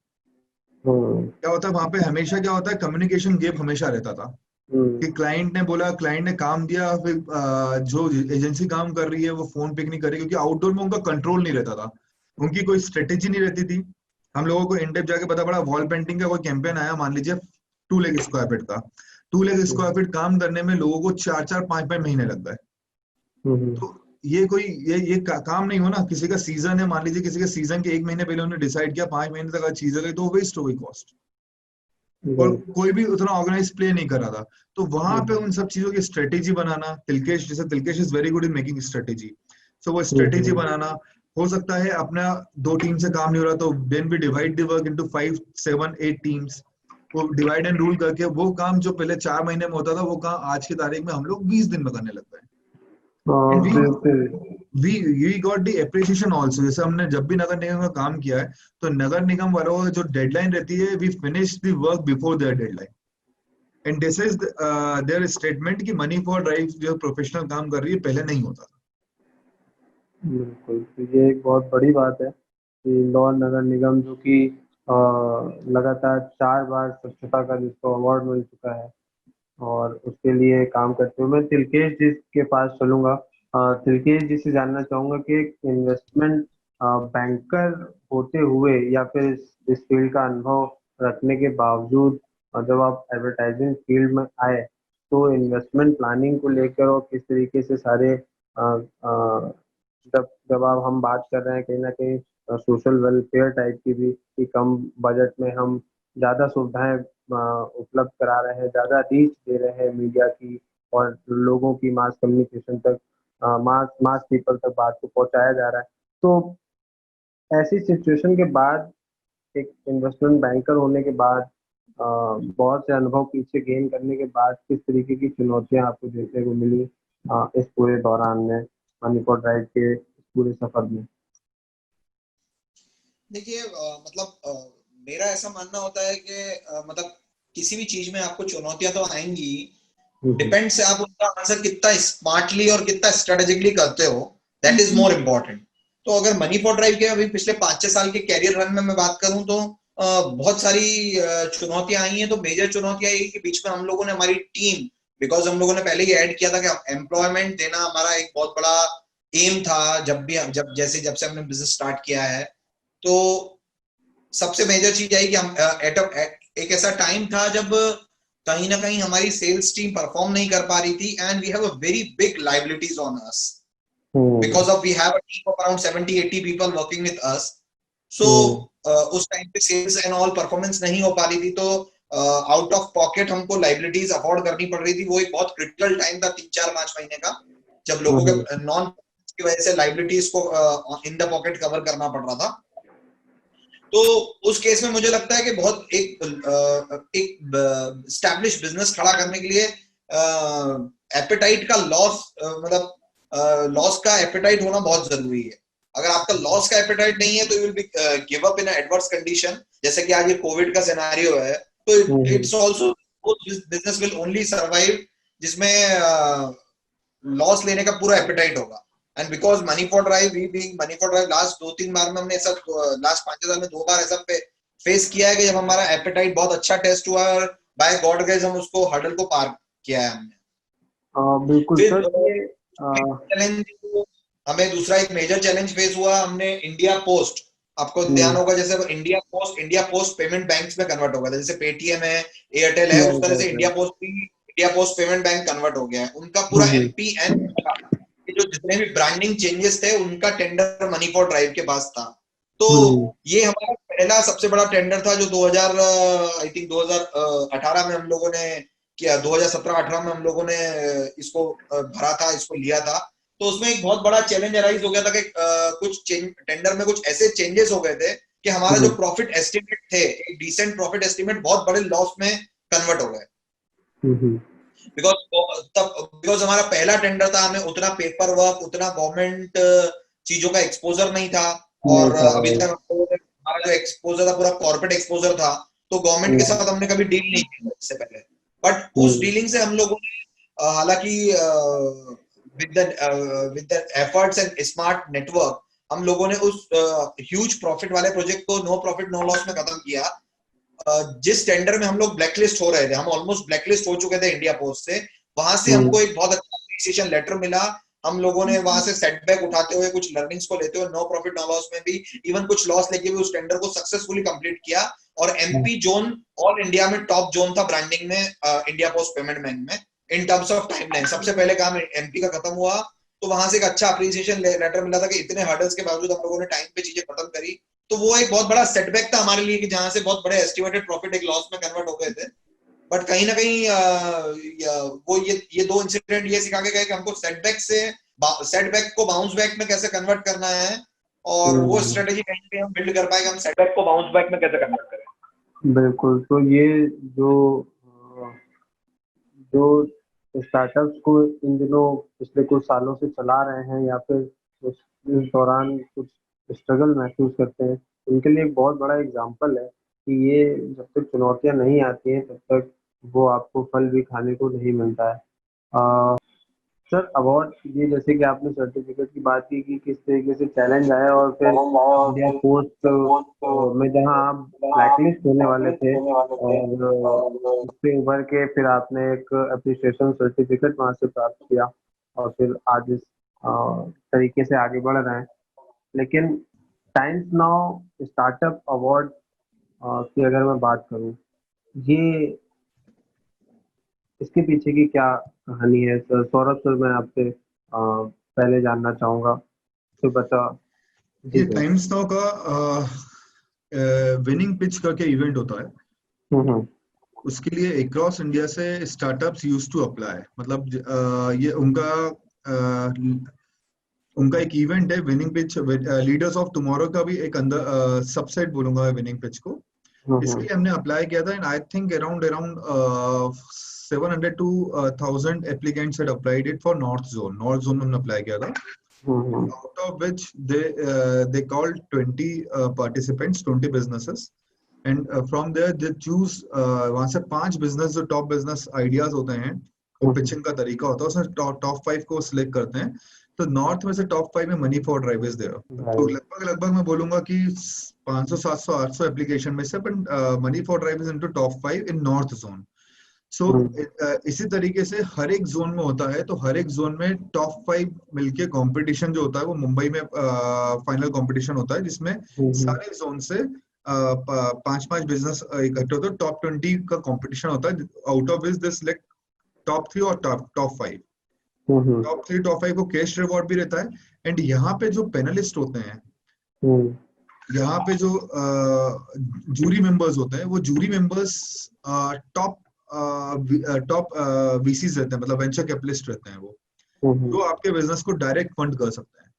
क्या होता है वहां पे, हमेशा क्या होता है, कम्युनिकेशन गैप हमेशा रहता था कि क्लाइंट ने बोला, क्लाइंट ने काम दिया, फिर जो एजेंसी काम कर रही है वो फोन पिक नहीं कर रही, क्योंकि आउटडोर में उनका कंट्रोल नहीं रहता था, उनकी कोई स्ट्रेटेजी नहीं रहती थी। हम लोगों को इन डेप्थ जाके पता पड़ा, वॉल पेंटिंग का कोई कैंपेन आया, मान लीजिए 2 लाख स्क्वायर फीट का, 2 लाख स्क्वायर फीट काम करने में लोगों को 4-4, 5-5 महीने लग गए। तो ये कोई काम नहीं हो ना, किसी का सीजन है, मान लीजिए किसी के सीजन के 1 महीने पहले उन्होंने डिसाइड किया, 5 महीने तक चीज है, तो वेस्ट हो गई कॉस्ट, और कोई भी उतना ऑर्गेनाइज प्ले नहीं कर रहा था। तो वहां पे उन सब चीजों की स्ट्रेटेजी बनाना, Tilkesh is very good in making strategy, so वो स्ट्रेटेजी बनाना। हो सकता है अपना 2 टीम से काम नहीं हो रहा, तो then we divide the work into 5, 7, 8 teams, वो डिवाइड एंड रूल करके वो काम जो पहले 4 महीने में होता था, वो काम आज की तारीख में हम लोग 20 दिन में करने लग गए। We got the appreciation also. जैसे हमने जब भी नगर निगम का काम किया है, तो नगर निगम वालों को जो डेडलाइन रहती है, we finish the work before their deadline, and this is their statement कि मनी फॉर ड्राइव जो प्रोफेशनल काम कर रही है, पहले नहीं होता था। बिल्कुल, तो ये एक बहुत बड़ी बात है कि इंदौर नगर निगम जो कि लगातार 4 बार स्वच्छता का जिसको अवार्ड मिल चुका है और उसके लिए काम करते हुए, मैं तिलकेश जी के पास चलूंगा। तिलकेश जी से जानना चाहूंगा कि एक इन्वेस्टमेंट बैंकर होते हुए या फिर इस फील्ड का अनुभव रखने के बावजूद जब आप एडवर्टाइजिंग फील्ड में आए, तो इन्वेस्टमेंट प्लानिंग को लेकर और किस तरीके से सारे जब जब आप हम बात कर रहे हैं कहीं ना कहीं सोशल वेलफेयर टाइप की भी, कि कम बजट में हम ज़्यादा सुविधाएं उपलब्ध करा रहे हैं, ज़्यादा रीच दे रहे हैं मीडिया की और लोगों की मास कम्युनिकेशन तक, मास मास पीपल तक बात को पहुंचाया जा रहा है। तो ऐसी सिचुएशन के बाद, एक इन्वेस्टमेंट बैंकर होने के बाद, बहुत से अनुभव पीछे गेन करने के बाद, किस तरीके की चुनौतियां आपको देखने को मिली इस पूरे दौरान में, मनी फॉर ड्राइव के इस पूरे सफर में? देखिए मेरा ऐसा मानना होता है कि मतलब किसी भी चीज में आपको चुनौतियां तो आएंगी, डिपेंड्स आप उनका आंसर कितना स्मार्टली और कितना स्ट्रेटेजिकली करते हो, दैट इज मोर इम्पोर्टेंट। तो अगर मनी फॉर ड्राइव के अभी पिछले 5-6 साल के कैरियर रन में मैं बात करूं तो बहुत सारी चुनौतियां आई हैं। तो मेजर चुनौतियां ये कि बीच में हम लोगों ने हमारी टीम, बिकॉज हम लोगों ने पहले ही ऐड किया था कि एम्प्लॉयमेंट देना हमारा एक बहुत बड़ा एम था जब से हमने बिजनेस स्टार्ट किया है। तो सबसे मेजर चीज आई कि हम एक ऐसा टाइम था जब कहीं ना कहीं हमारी सेल्स टीम परफॉर्म नहीं कर पा रही थी, and we have a very big liabilities on us because of we have a team of around 70-80 people working with us. So उस टाइम पे सेल्स एंड ऑल परफॉर्मेंस नहीं हो पा रही थी, तो आउट ऑफ पॉकेट हमको लायबिलिटीज अफोर्ड करनी पड़ रही थी। वो एक बहुत क्रिटिकल टाइम था 3-4-5 महीने का, जब लोगों के नॉन की वजह से लायबिलिटीज को इन द पॉकेट कवर करना पड़ रहा था। तो उस केस में मुझे लगता है कि बहुत एक एस्टैब्लिश बिजनेस खड़ा करने के लिए एपेटाइट का लॉस, मतलब लॉस का एपेटाइट होना बहुत जरूरी है। अगर आपका लॉस का एपेटाइट नहीं है तो you will be give up in adverse condition, जैसे कि आज ये कोविड का सिनेरियो है। तो it's also business will only survive जिसमें लॉस लेने का पूरा एपेटाइट होगा। And because money for drive, we being money for drive, last 2-3 बार में हमने ऐसा, लास्ट 5 साल में 2 बार ऐसा फेस किया है कि जब हमारा एपेटाइट बहुत अच्छा टेस्ट हुआ और बाय गॉड गाइस हम उसको हर्डल को पार किया है हमने। बिल्कुल सर। चैलेंज हमें दूसरा एक मेजर चैलेंज फेस हुआ, हमने इंडिया पोस्ट, आपको ध्यान होगा जैसे इंडिया पोस्ट पेमेंट बैंक्स में कन्वर्ट होगा, जैसे पेटीएम है, एयरटेल है, उस तरह से India post payment bank convert हो गया है। उनका पूरा एमपीएन जो जितने भी ब्रांडिंग चेंजेस थे उनका टेंडर मनी फॉर ड्राइव के पास था। तो ये हमारा पहला सबसे बड़ा टेंडर था जो 2018 में हम लोगों ने किया, 2017-18 में हम लोगों ने इसको भरा था, इसको लिया था। तो उसमें एक बहुत बड़ा चैलेंज अराइज हो गया था कि कुछ टेंडर में कुछ ऐसे चेंजेस हो गए थे कि हमारा जो प्रॉफिट एस्टिमेट थे, एक डिसेंट प्रॉफिट एस्टिमेट बहुत बड़े लॉस में कन्वर्ट हो गए। बिकॉज हमारा पहला टेंडर था, हमें उतना पेपर वर्क, उतना गवर्नमेंट चीजों का एक्सपोजर नहीं था, और अभी तक हमारा जो एक्सपोजर था पूरा कॉर्पोरेट एक्सपोजर था। तो गवर्नमेंट के साथ हमने कभी डील नहीं की इससे पहले, बट उस डीलिंग से हम लोगों ने हालांकि with the efforts and smart network हम लोगों ने उस ह्यूज प्रॉफिट वाले प्रोजेक्ट को नो प्रॉफिट नो लॉस में खत्म किया। जिस टेंडर में हम लोग ब्लैकलिस्ट हो रहे थे, हम ऑलमोस्ट ब्लैकलिस्ट हो चुके थे इंडिया पोस्ट से, वहां से हमको एक बहुत अच्छा अप्रिसिएशन लेटर मिला। हम लोगों ने वहां से सेटबैक उठाते हुए, कुछ लर्निंग्स को लेते हुए, नो प्रॉफिट नो लॉस में भी, इवन कुछ लॉस लेके भी उस टेंडर को सक्सेसफुली कंप्लीट किया। और एमपी जोन ऑल इंडिया में टॉप जोन था ब्रांडिंग में इंडिया पोस्ट पेमेंट बैंक में इन टर्म्स ऑफ टाइमलाइन। सबसे पहले काम एमपी का खत्म हुआ, तो वहां से एक अच्छा अप्रिसिएशन लेटर मिला था कि इतने हर्डल्स के बावजूद हम लोगों ने टाइम पे चीजें खत्म करी। तो वो एक बहुत बड़ा सेटबैक था हमारे लिए कि जहां से बहुत बड़े एस्टिमेटेड प्रॉफिट एक लॉस में कन्वर्ट हो गए थे। बट कहीं ना कहीं वो ये 2 इंसिडेंट ये सिखा के गए कि हमको सेटबैक को बाउंस बैक में कैसे कन्वर्ट करना है, और वो स्ट्रेटेजी कहीं पे हम बिल्ड कर पाएंगे, हम सेटबैक को बाउंस बैक में कैसे कन्वर्ट करें। बिल्कुल। तो ये जो स्टार्टअप्स को इन दिनों पिछले कुछ सालों से चला रहे हैं या फिर इस दौरान कुछ स्ट्रगल महसूस करते हैं, उनके लिए एक बहुत बड़ा एग्जाम्पल है कि ये जब तक चुनौतियां नहीं आती हैं तब तक वो आपको फल भी खाने को नहीं मिलता है। सर अवार्ड, ये जैसे कि आपने सर्टिफिकेट की बात की कि किस तरीके से चैलेंज आया, और फिर इंडिया पोस्ट में जहां आप ब्लैकलिस्ट होने वाले थे और उससे उभर के फिर आपने एक अप्रिसिएशन सर्टिफिकेट वहां से प्राप्त किया और फिर आज इस तरीके से आगे बढ़ रहे हैं। लेकिन टाइम्स नाउ स्टार्टअप अवार्ड की अगर मैं बात करूं, ये इसके पीछे की क्या कहानी है सर? सौरभ सर, मैं आपसे पहले जानना चाहूंगा, तो बता। ये टाइम्स नाउ का विनिंग पिच करके इवेंट होता है। उसके लिए अक्रॉस इंडिया से स्टार्टअप्स यूज टू अप्लाई, मतलब ये उनका एक इवेंट है winning pitch. Leaders of tomorrow का भी एक अंदर सबसेट बोलूंगा विनिंग पिच को। इसलिए हमने अप्लाई किया था, and I think around 700 to 1000 applicants had applied it for North Zone में हमने अप्लाई किया था। Out of which they called 20 participants, 20 businesses, and from there they choose वहां से 5 बिजनेस जो टॉप बिजनेस आइडियाज होते हैं पिचिंग का तरीका होता है, उसमें टॉप 5 को सिलेक्ट करते हैं। तो नॉर्थ में से टॉप 5 में money for drive is there. तो लगभग मैं बोलूंगा कि 500 700 800 एप्लीकेशन में से money for drive is into top 5 in north zone. So इसी तरीके से हर एक जोन में होता है, तो हर एक जोन में टॉप 5 मिलके कंपटीशन जो होता है वो मुंबई में फाइनल कंपटीशन होता है, जिसमें सारे जोन से 5-5 बिजनेस इकट्ठे होते हैं। टॉप 20 का कंपटीशन होता है, out of which they select top 3 और टॉप 5। टॉप 3 टॉप 5 को कैश रिवॉर्ड भी रहता है। एंड यहाँ पे जो पैनलिस्ट होते हैं, यहाँ पे जो जूरी मेंबर्स होते हैं, वो जूरी मेंबर्स टॉप वीसीज रहते हैं, मतलब वेंचर कैपिटलिस्ट रहते हैं, वो जो आपके बिजनेस को डायरेक्ट फंड कर सकते हैं।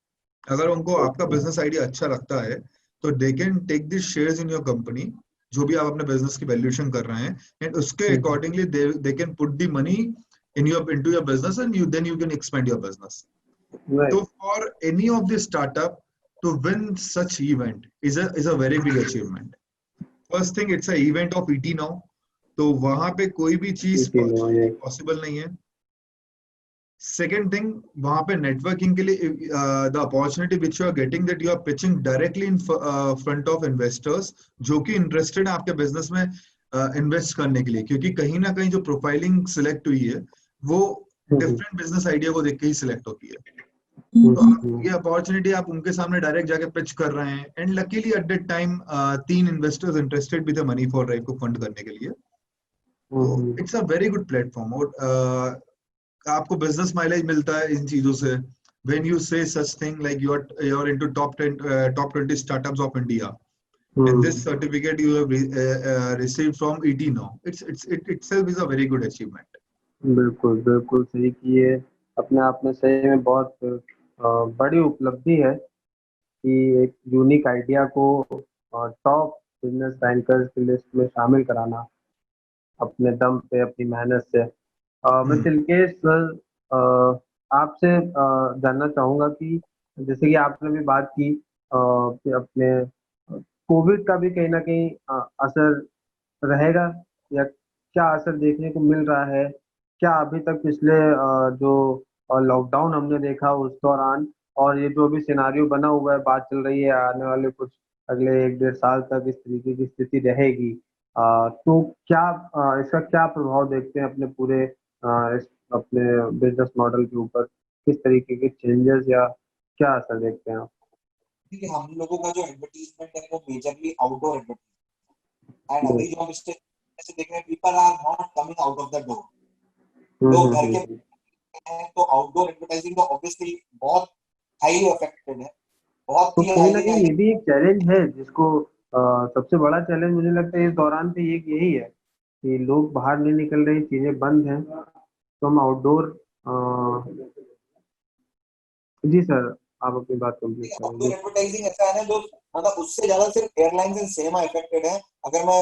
अगर उनको आपका बिजनेस आइडिया अच्छा लगता है तो they can take this shares in your company, जो भी आप अपने बिजनेस की वैल्यूएशन कर रहे हैं, एंड उसके accordingly they can put the money into your business, and you can expand your business. Right. So for any of the startup to win such event is a very big achievement. First thing, it's a event of ET now, तो वहां पे कोई भी चीज possible नहीं है। Second thing, वहां पे नेटवर्किंग के लिए the opportunity which you are getting, that you are pitching directly in front of investors जो कि इंटरेस्टेड है आपके बिजनेस में इन्वेस्ट करने के लिए, क्योंकि कहीं ना कहीं जो प्रोफाइलिंग सिलेक्ट हुई है वो डिफरेंट बिजनेस आइडिया को देख के ही सिलेक्ट होती है। तो आप ये अपॉर्चुनिटी आप उनके सामने डायरेक्ट जाके पिच कर रहे हैं, and luckily at that time 3 investors interested भी थे मनी फॉर ड्राइव को फंड करने के लिए। तो it's a very good platform, और आपको बिजनेस माइलेज मिलता है इन चीजों से। When you say such thing like you are into top 20 startups of India, and this certificate you have received from ET now, it itself is a very good achievement. बिल्कुल बिल्कुल सही की है, अपने आप में सही में बहुत बड़ी उपलब्धि है कि एक यूनिक आइडिया को टॉप बिजनेस रैंकर्स की लिस्ट में शामिल कराना अपने दम पे, अपनी मेहनत से। मैं तिलकेश सर आपसे जानना चाहूँगा कि जैसे कि आपने भी बात की कि अपने कोविड का भी कहीं ना कहीं असर रहेगा, या क्या असर देखने को मिल रहा है? क्या अभी तक पिछले जो लॉकडाउन हमने देखा उस दौरान, और ये जो अभी सिनारियो बना हुआ है, बात चल रही है आने वाले कुछ अगले 1-1.5 साल तक इस तरीके की स्थिति रहेगी, तो क्या इसका क्या प्रभाव देखते हैं अपने पूरे इस अपने बिजनेस मॉडल के ऊपर? किस तरीके के चेंजेस या क्या असर देखते हैं आप? देखिए, हम लोगों का जो एडवर्टीजमेंट है वो मेजरली आउटडोर एडवर्टीजमेंट, एंड अभी जो हम इससे देख रहे हैं, people are not coming out of the door. लोग घर के हैं, तो आउटडोर एडवर्टाइजिंग तो ऑब्वियसली बहुत हाईली अफेक्टेड है, बहुत तो ही कहीं ना कहीं ये भी एक चैलेंज है जिसको सबसे बड़ा चैलेंज मुझे लगता है इस दौरान पे यही है कि लोग बाहर नहीं निकल रहे, चीजें बंद हैं, तो हम आउटडोर। जी सर, आप अपनी बात कंप्लीट करें। आउटडोर एडवर्टाइजिंग ऐसा है ना जो मतलब उससे ज्यादा सिर्फ एयरलाइंस एंड सिनेमा इफेक्टेड है। अगर मैं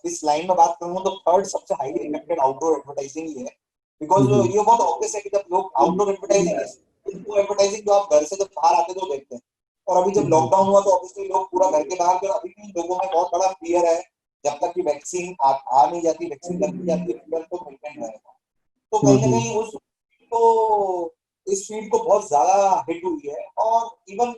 इस लाइन में बात करूँ तो थर्ड सबसे हाईली इफेक्टेड आउटडोर एडवर्टाइजिंग ही है, बिकॉज ये बहुत ऑब्वियस है कि जब लोग आउटडोर एडवर्टाइजिंग जो आप घर से जब बाहर आते तो देखते हैं, और अभी जब लॉकडाउन हुआ तो ऑब्वियसली लोग पूरा घर के बाहर, अभी भी लोगों में बहुत बड़ा फियर है, जब तक कि वैक्सीन आ नहीं जाती, वैक्सीन लग नहीं जाती, फियर तो मेंटेन रहेगा। तो कहीं ना कहीं उस तो इस फील्ड को बहुत ज्यादा हिट हुई है, और इवन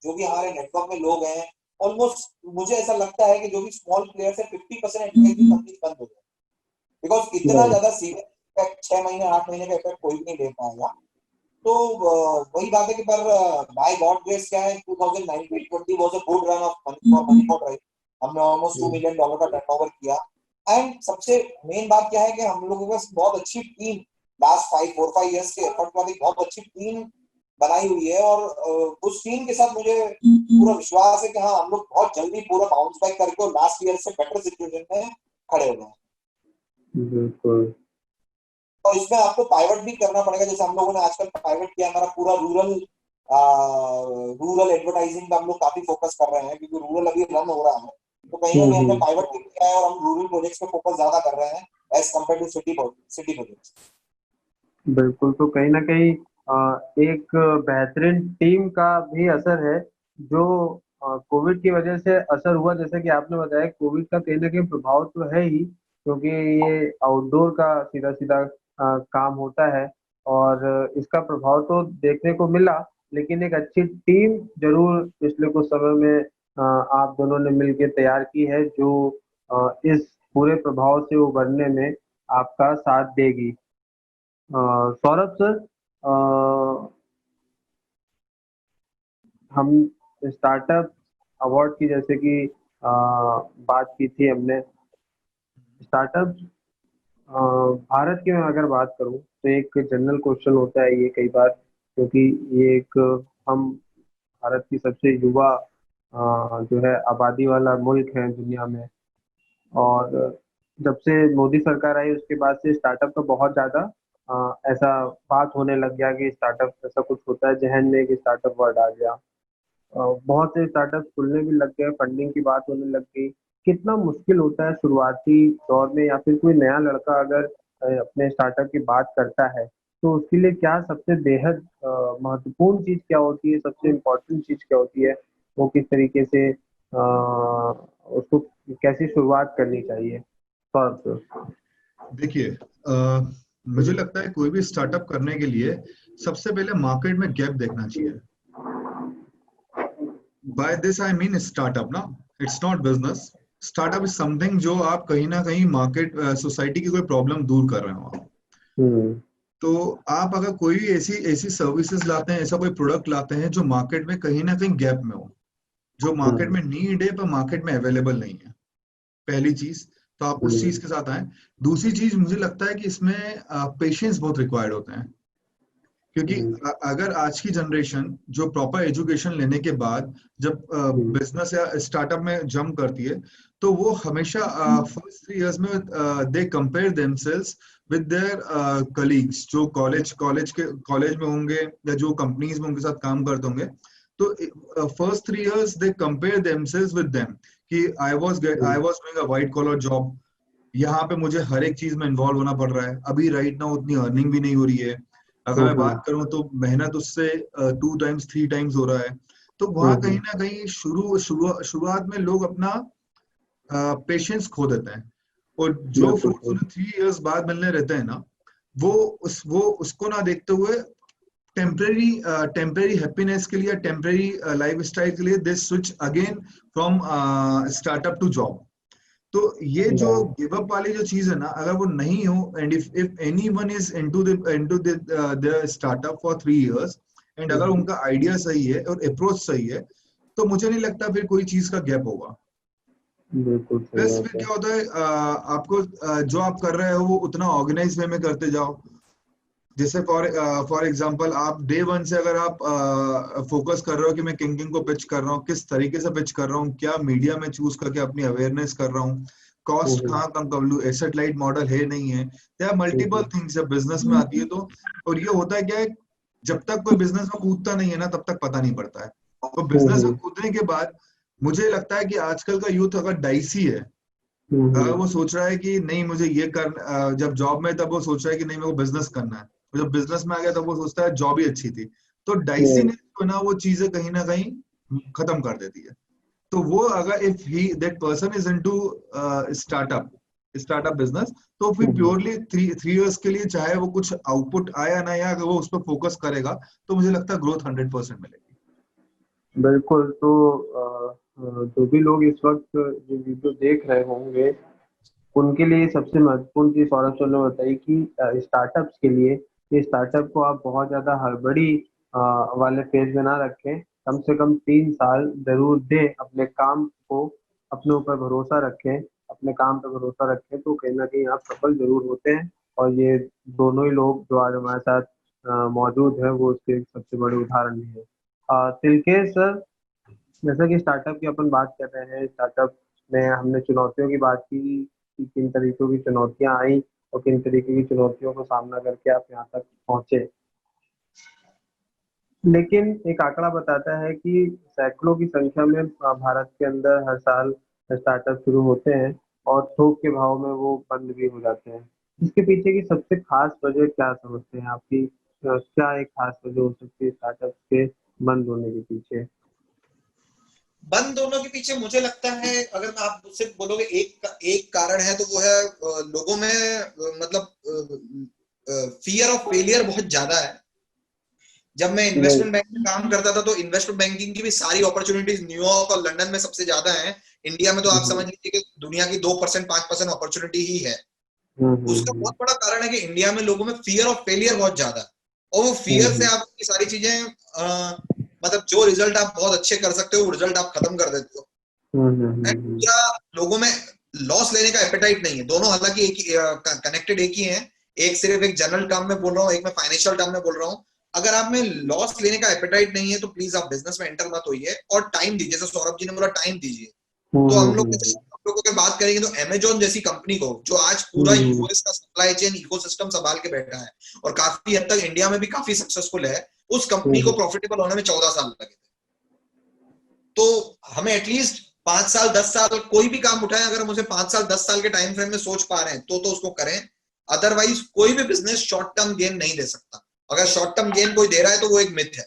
जो भी हमारे नेटवर्क में लोग हैं, ऑलमोस्ट मुझे ऐसा लगता है कि जो भी स्मॉल प्लेयर्स है 50% एडवर्टाइजिंग कंपनी बंद हो गई, बिकॉज इतना ज्यादा सीरियस इफेक्ट 6 महीने 8 महीने का इफेक्ट कोई भी नहीं ले पाएगा। तो वही बात है कि पर बाय गॉड ग्रेस क्या है, 2019-20 was a good run of money for drive. हमने ऑलमोस्ट $2 मिलियन का टर्नओवर किया, एंड सबसे मेन बात क्या है कि हम लोगों के पास बहुत अच्छी टीम लास्ट 4-5 इयर्स के एफर्ट वाली बहुत अच्छी टीम बनाई हुई है, और उस टीम के साथ मुझे पूरा विश्वास है कि हाँ, हम लोग बहुत जल्दी पूरा बाउंस बैक करके और लास्ट ईयर से बेटर सिचुएशन में खड़े हो गए। बिल्कुल। और इसमें आपको पाइवट भी करना पड़ेगा, जैसे हम लोगों ने आजकल पाइवट किया, हमारा पूरा रूरल एडवर्टाइजिंग पे हम लोग काफी फोकस कर रहे हैं, क्योंकि रूरल अभी रन हो रहा है, तो कहीं ना कहीं हमने पाइवट किया है और हम रूरल प्रोजेक्ट्स पे फोकस ज्यादा कर रहे हैं as compare to city projects. बिल्कुल, तो कहीं ना कहीं एक बेहतरीन टीम का भी असर है जो कोविड की वजह से असर हुआ। जैसे कि आपने बताया, कोविड का कहीं ना कहीं प्रभाव तो है ही, क्योंकि ये आउटडोर का सीधा सीधा काम होता है, और इसका प्रभाव तो देखने को मिला, लेकिन एक अच्छी टीम जरूर पिछले कुछ समय में आप दोनों ने मिलकर तैयार की है, जो इस पूरे प्रभाव से उबरने में आपका साथ देगी। सौरभ सर, हम स्टार्टअप अवार्ड की जैसे कि बात की थी हमने। स्टार्टअप भारत की मैं अगर बात करूं तो एक जनरल क्वेश्चन होता है ये कई बार, क्योंकि ये एक हम भारत की सबसे युवा जो है आबादी वाला मुल्क है दुनिया में, और जब से मोदी सरकार आई उसके बाद से स्टार्टअप का बहुत ज्यादा ऐसा बात होने लग गया कि स्टार्टअप ऐसा कुछ होता है, जहन में एक स्टार्टअप वर्ड आ गया। बहुत से स्टार्टअप खुलने भी लग गए, फंडिंग की बात होने लग गई। कितना मुश्किल होता है शुरुआती दौर में, या फिर कोई नया लड़का अगर अपने स्टार्टअप की बात करता है तो उसके लिए क्या सबसे बेहद महत्वपूर्ण चीज क्या होती है, सबसे इम्पोर्टेंट चीज क्या होती है, वो किस तरीके से उसको कैसी शुरुआत करनी चाहिए? सौरभ सर। देखिए, मुझे लगता है कोई भी स्टार्टअप करने के लिए सबसे पहले मार्केट में गैप देखना चाहिए। By this I mean startup ना, it's not business. Startup is something जो आप कहीं ना कहीं मार्केट सोसाइटी की कोई प्रॉब्लम दूर कर रहे हो। तो आप अगर कोई ऐसी ऐसी सर्विसेज लाते हैं, ऐसा कोई प्रोडक्ट लाते हैं जो मार्केट में कहीं ना कहीं गैप में हो, जो मार्केट में नीड है पर मार्केट में अवेलेबल नहीं है, पहली चीज तो आप उस चीज के साथ आए। दूसरी चीज मुझे लगता है कि इसमें पेशेंस बहुत रिक्वायर्ड होते हैं, क्योंकि अगर आज की जनरेशन जो प्रॉपर एजुकेशन लेने के बाद जब बिजनेस या स्टार्टअप में जंप करती है, तो वो हमेशा फर्स्ट 3 इयर्स में they compare themselves with their colleagues जो कॉलेज में होंगे या जो कंपनीज में उनके साथ काम करते होंगे। तो first 3 years they compare themselves with them कि I was doing a white collar job, यहाँ पे मुझे हर एक चीज में इन्वॉल्व होना पड़ रहा है, अभी राइट नाउ उतनी अर्निंग भी नहीं हो रही है, अगर मैं बात करूं तो मेहनत उससे 2 टाइम्स 3 टाइम्स हो रहा है। तो वहां कहीं ना कहीं शुरुआत में लोग अपना पेशेंस खो देते हैं, और जो फ्रूट्स उन्हें 3 इयर्स बाद मिलने रहते हैं ना, वो उसको ना देखते हुए टेम्परेरी हैप्पीनेस के लिए, टेम्परेरी लाइफस्टाइल के लिए they switch again from startup to job. तो ये जो गिव अप वाली जो चीज है ना, अगर वो नहीं हो, and if anyone is into the startup for 3 years, and अगर उनका आइडिया सही है और अप्रोच सही है, तो मुझे नहीं लगता फिर कोई चीज का गैप होगा। प्लस फिर क्या होता है, आपको जो आप कर रहे हो वो उतना ऑर्गेनाइज वे में करते जाओ। जैसे फॉर एग्जांपल आप डे 1 से अगर आप फोकस कर रहे हो कि मैं किंग को पिच कर रहा हूँ, किस तरीके से पिच कर रहा हूँ, क्या मीडिया में चूज करके अपनी अवेयरनेस कर रहा हूँ, कॉस्ट कहाँ कम कर लूँ, एसेट लाइट मॉडल है नहीं है, या मल्टीपल थिंग्स जब बिजनेस में आती है तो। और ये होता है क्या है, जब तक कोई बिजनेस में कूदता नहीं है ना, तब तक पता नहीं पड़ता है। तो बिजनेस में कूदने के बाद मुझे लगता है कि आजकल का यूथ अगर डाइसी है, अगर वो सोच रहा है कि नहीं मुझे ये कर, जब जॉब में तब वो सोच रहा है कि नहीं मेरे को बिजनेस करना है, जब बिजनेस में आ गया तब वो सोचता है जॉब ही अच्छी थी। तो डाइसीनेस जो ना वो चीजें कहीं ना कहीं खत्म कर देती है। तो वो अगर if he that person is into startup business, तो फिर प्योरली 3 इयर्स के लिए चाहे वो कुछ आउटपुट आया ना या, अगर वो उस पर फोकस करेगा तो मुझे लगता है ग्रोथ 100% मिलेगी। बिल्कुल। तो जो भी लोग इस वक्त ये वीडियो देख रहे होंगे, उनके लिए सबसे महत्वपूर्ण चीज सौरभ सर ने बताई कि स्टार्टअप्स के लिए, ये स्टार्टअप को आप बहुत ज्यादा हड़बड़ी वाले फेज में ना रखें। कम से कम 3 साल जरूर दें अपने काम को, अपने ऊपर भरोसा रखें, अपने काम पर भरोसा रखें, तो कहीं ना कहीं आप सफल जरूर होते हैं। और ये दोनों ही लोग जो आज हमारे साथ मौजूद है, वो उसके सबसे बड़े उदाहरण भी है। तिलकेश सर, जैसा कि स्टार्टअप की अपन बात कर रहे हैं, स्टार्टअप में हमने चुनौतियों की बात की कि किन तरीकों की चुनौतियां आई और किन तरीके की चुनौतियों का सामना करके आप यहाँ तक पहुंचे। लेकिन एक आंकड़ा बताता है कि सैकड़ों की संख्या में भारत के अंदर हर साल स्टार्टअप शुरू होते हैं और थोक के भाव में वो बंद भी हो जाते हैं। इसके पीछे की सबसे खास वजह क्या समझते हैं आपकी? क्या एक खास वजह हो सकती है स्टार्टअप के बंद होने के पीछे? बंद होने के पीछे मुझे लगता है, अगर आप सिर्फ बोलोगे एक कारण है, तो वो है लोगों में मतलब फियर ऑफ फेलियर बहुत ज्यादा है। जब मैं इन्वेस्टमेंट बैंक में काम करता था तो इन्वेस्टमेंट बैंकिंग की भी सारी अपॉर्चुनिटीज न्यूयॉर्क और लंदन में सबसे ज्यादा है। इंडिया में तो आप समझ लीजिए कि दुनिया की 2% 5% अपॉर्चुनिटी ही है। उसका बहुत बड़ा कारण है कि इंडिया में लोगों में फियर ऑफ फेलियर बहुत ज्यादा है, और वो फियर से आप सारी चीजें मतलब जो रिजल्ट आप बहुत अच्छे कर सकते हो वो रिजल्ट आप खत्म कर देते हो। एंड दूसरा, लोगों में लॉस लेने का एपेटाइट नहीं है। दोनों हालांकि एक ही कनेक्टेड एक ही है, एक सिर्फ एक जनरल टर्म में बोल रहा हूँ, एक मैं फाइनेंशियल टर्म में बोल रहा हूँ। अगर आप में लॉस लेने का एपेटाइट नहीं है तो प्लीज आप बिजनेस में एंटर मत होइए, और टाइम दीजिए। जैसे सौरभ जी ने बोला टाइम दीजिए, तो हम लोग अगर बात करेंगे तो अमेजोन जैसी कंपनी को, जो आज पूरा यूएस का सप्लाई चेन इकोसिस्टम संभाल के बैठा है और काफी हद तक इंडिया में भी काफी सक्सेसफुल है, उस कंपनी को प्रॉफिटेबल होने में 14 साल लगे थे। तो हमें एटलीस्ट 5 साल 10 साल कोई भी काम उठाएं, अगर हम उसे 5 साल 10 साल के टाइम फ्रेम में सोच पा रहे हैं तो उसको करें। अदरवाइज कोई भी बिजनेस शॉर्ट टर्म गेन नहीं दे सकता। अगर शॉर्ट टर्म गेन कोई दे रहा है तो वो एक मिथ है।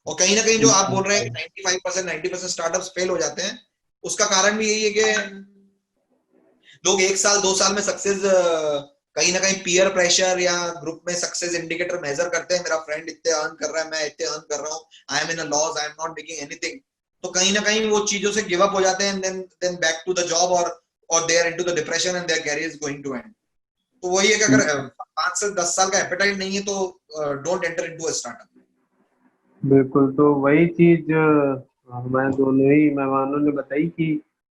और कहीं ना कहीं जो आप बोल रहे हैं कि 95% 90% स्टार्टअप्स फेल हो जाते हैं, उसका कारण भी यही है कि लोग 1 साल 2 साल में सक्सेस कहीं ना कहीं पीयर प्रेशर या ग्रुप में सक्सेस इंडिकेटर मेजर करते हैं। मेरा फ्रेंड इतने अर्न कर रहा है, मैं इतने अर्न कर रहा हूँ, I am in a loss, I am not making anything. तो कहीं ना कहीं वो चीजों से गिव अप हो जाते हैं, then back to the job, और they are into the depression and their career is going to end. तो वही है कि अगर 5 से 10 साल का एपेटाइट नहीं है तो don't enter into a startup. बिल्कुल, तो वही चीज हमारे दोनों ही मेहमानों ने बताई कि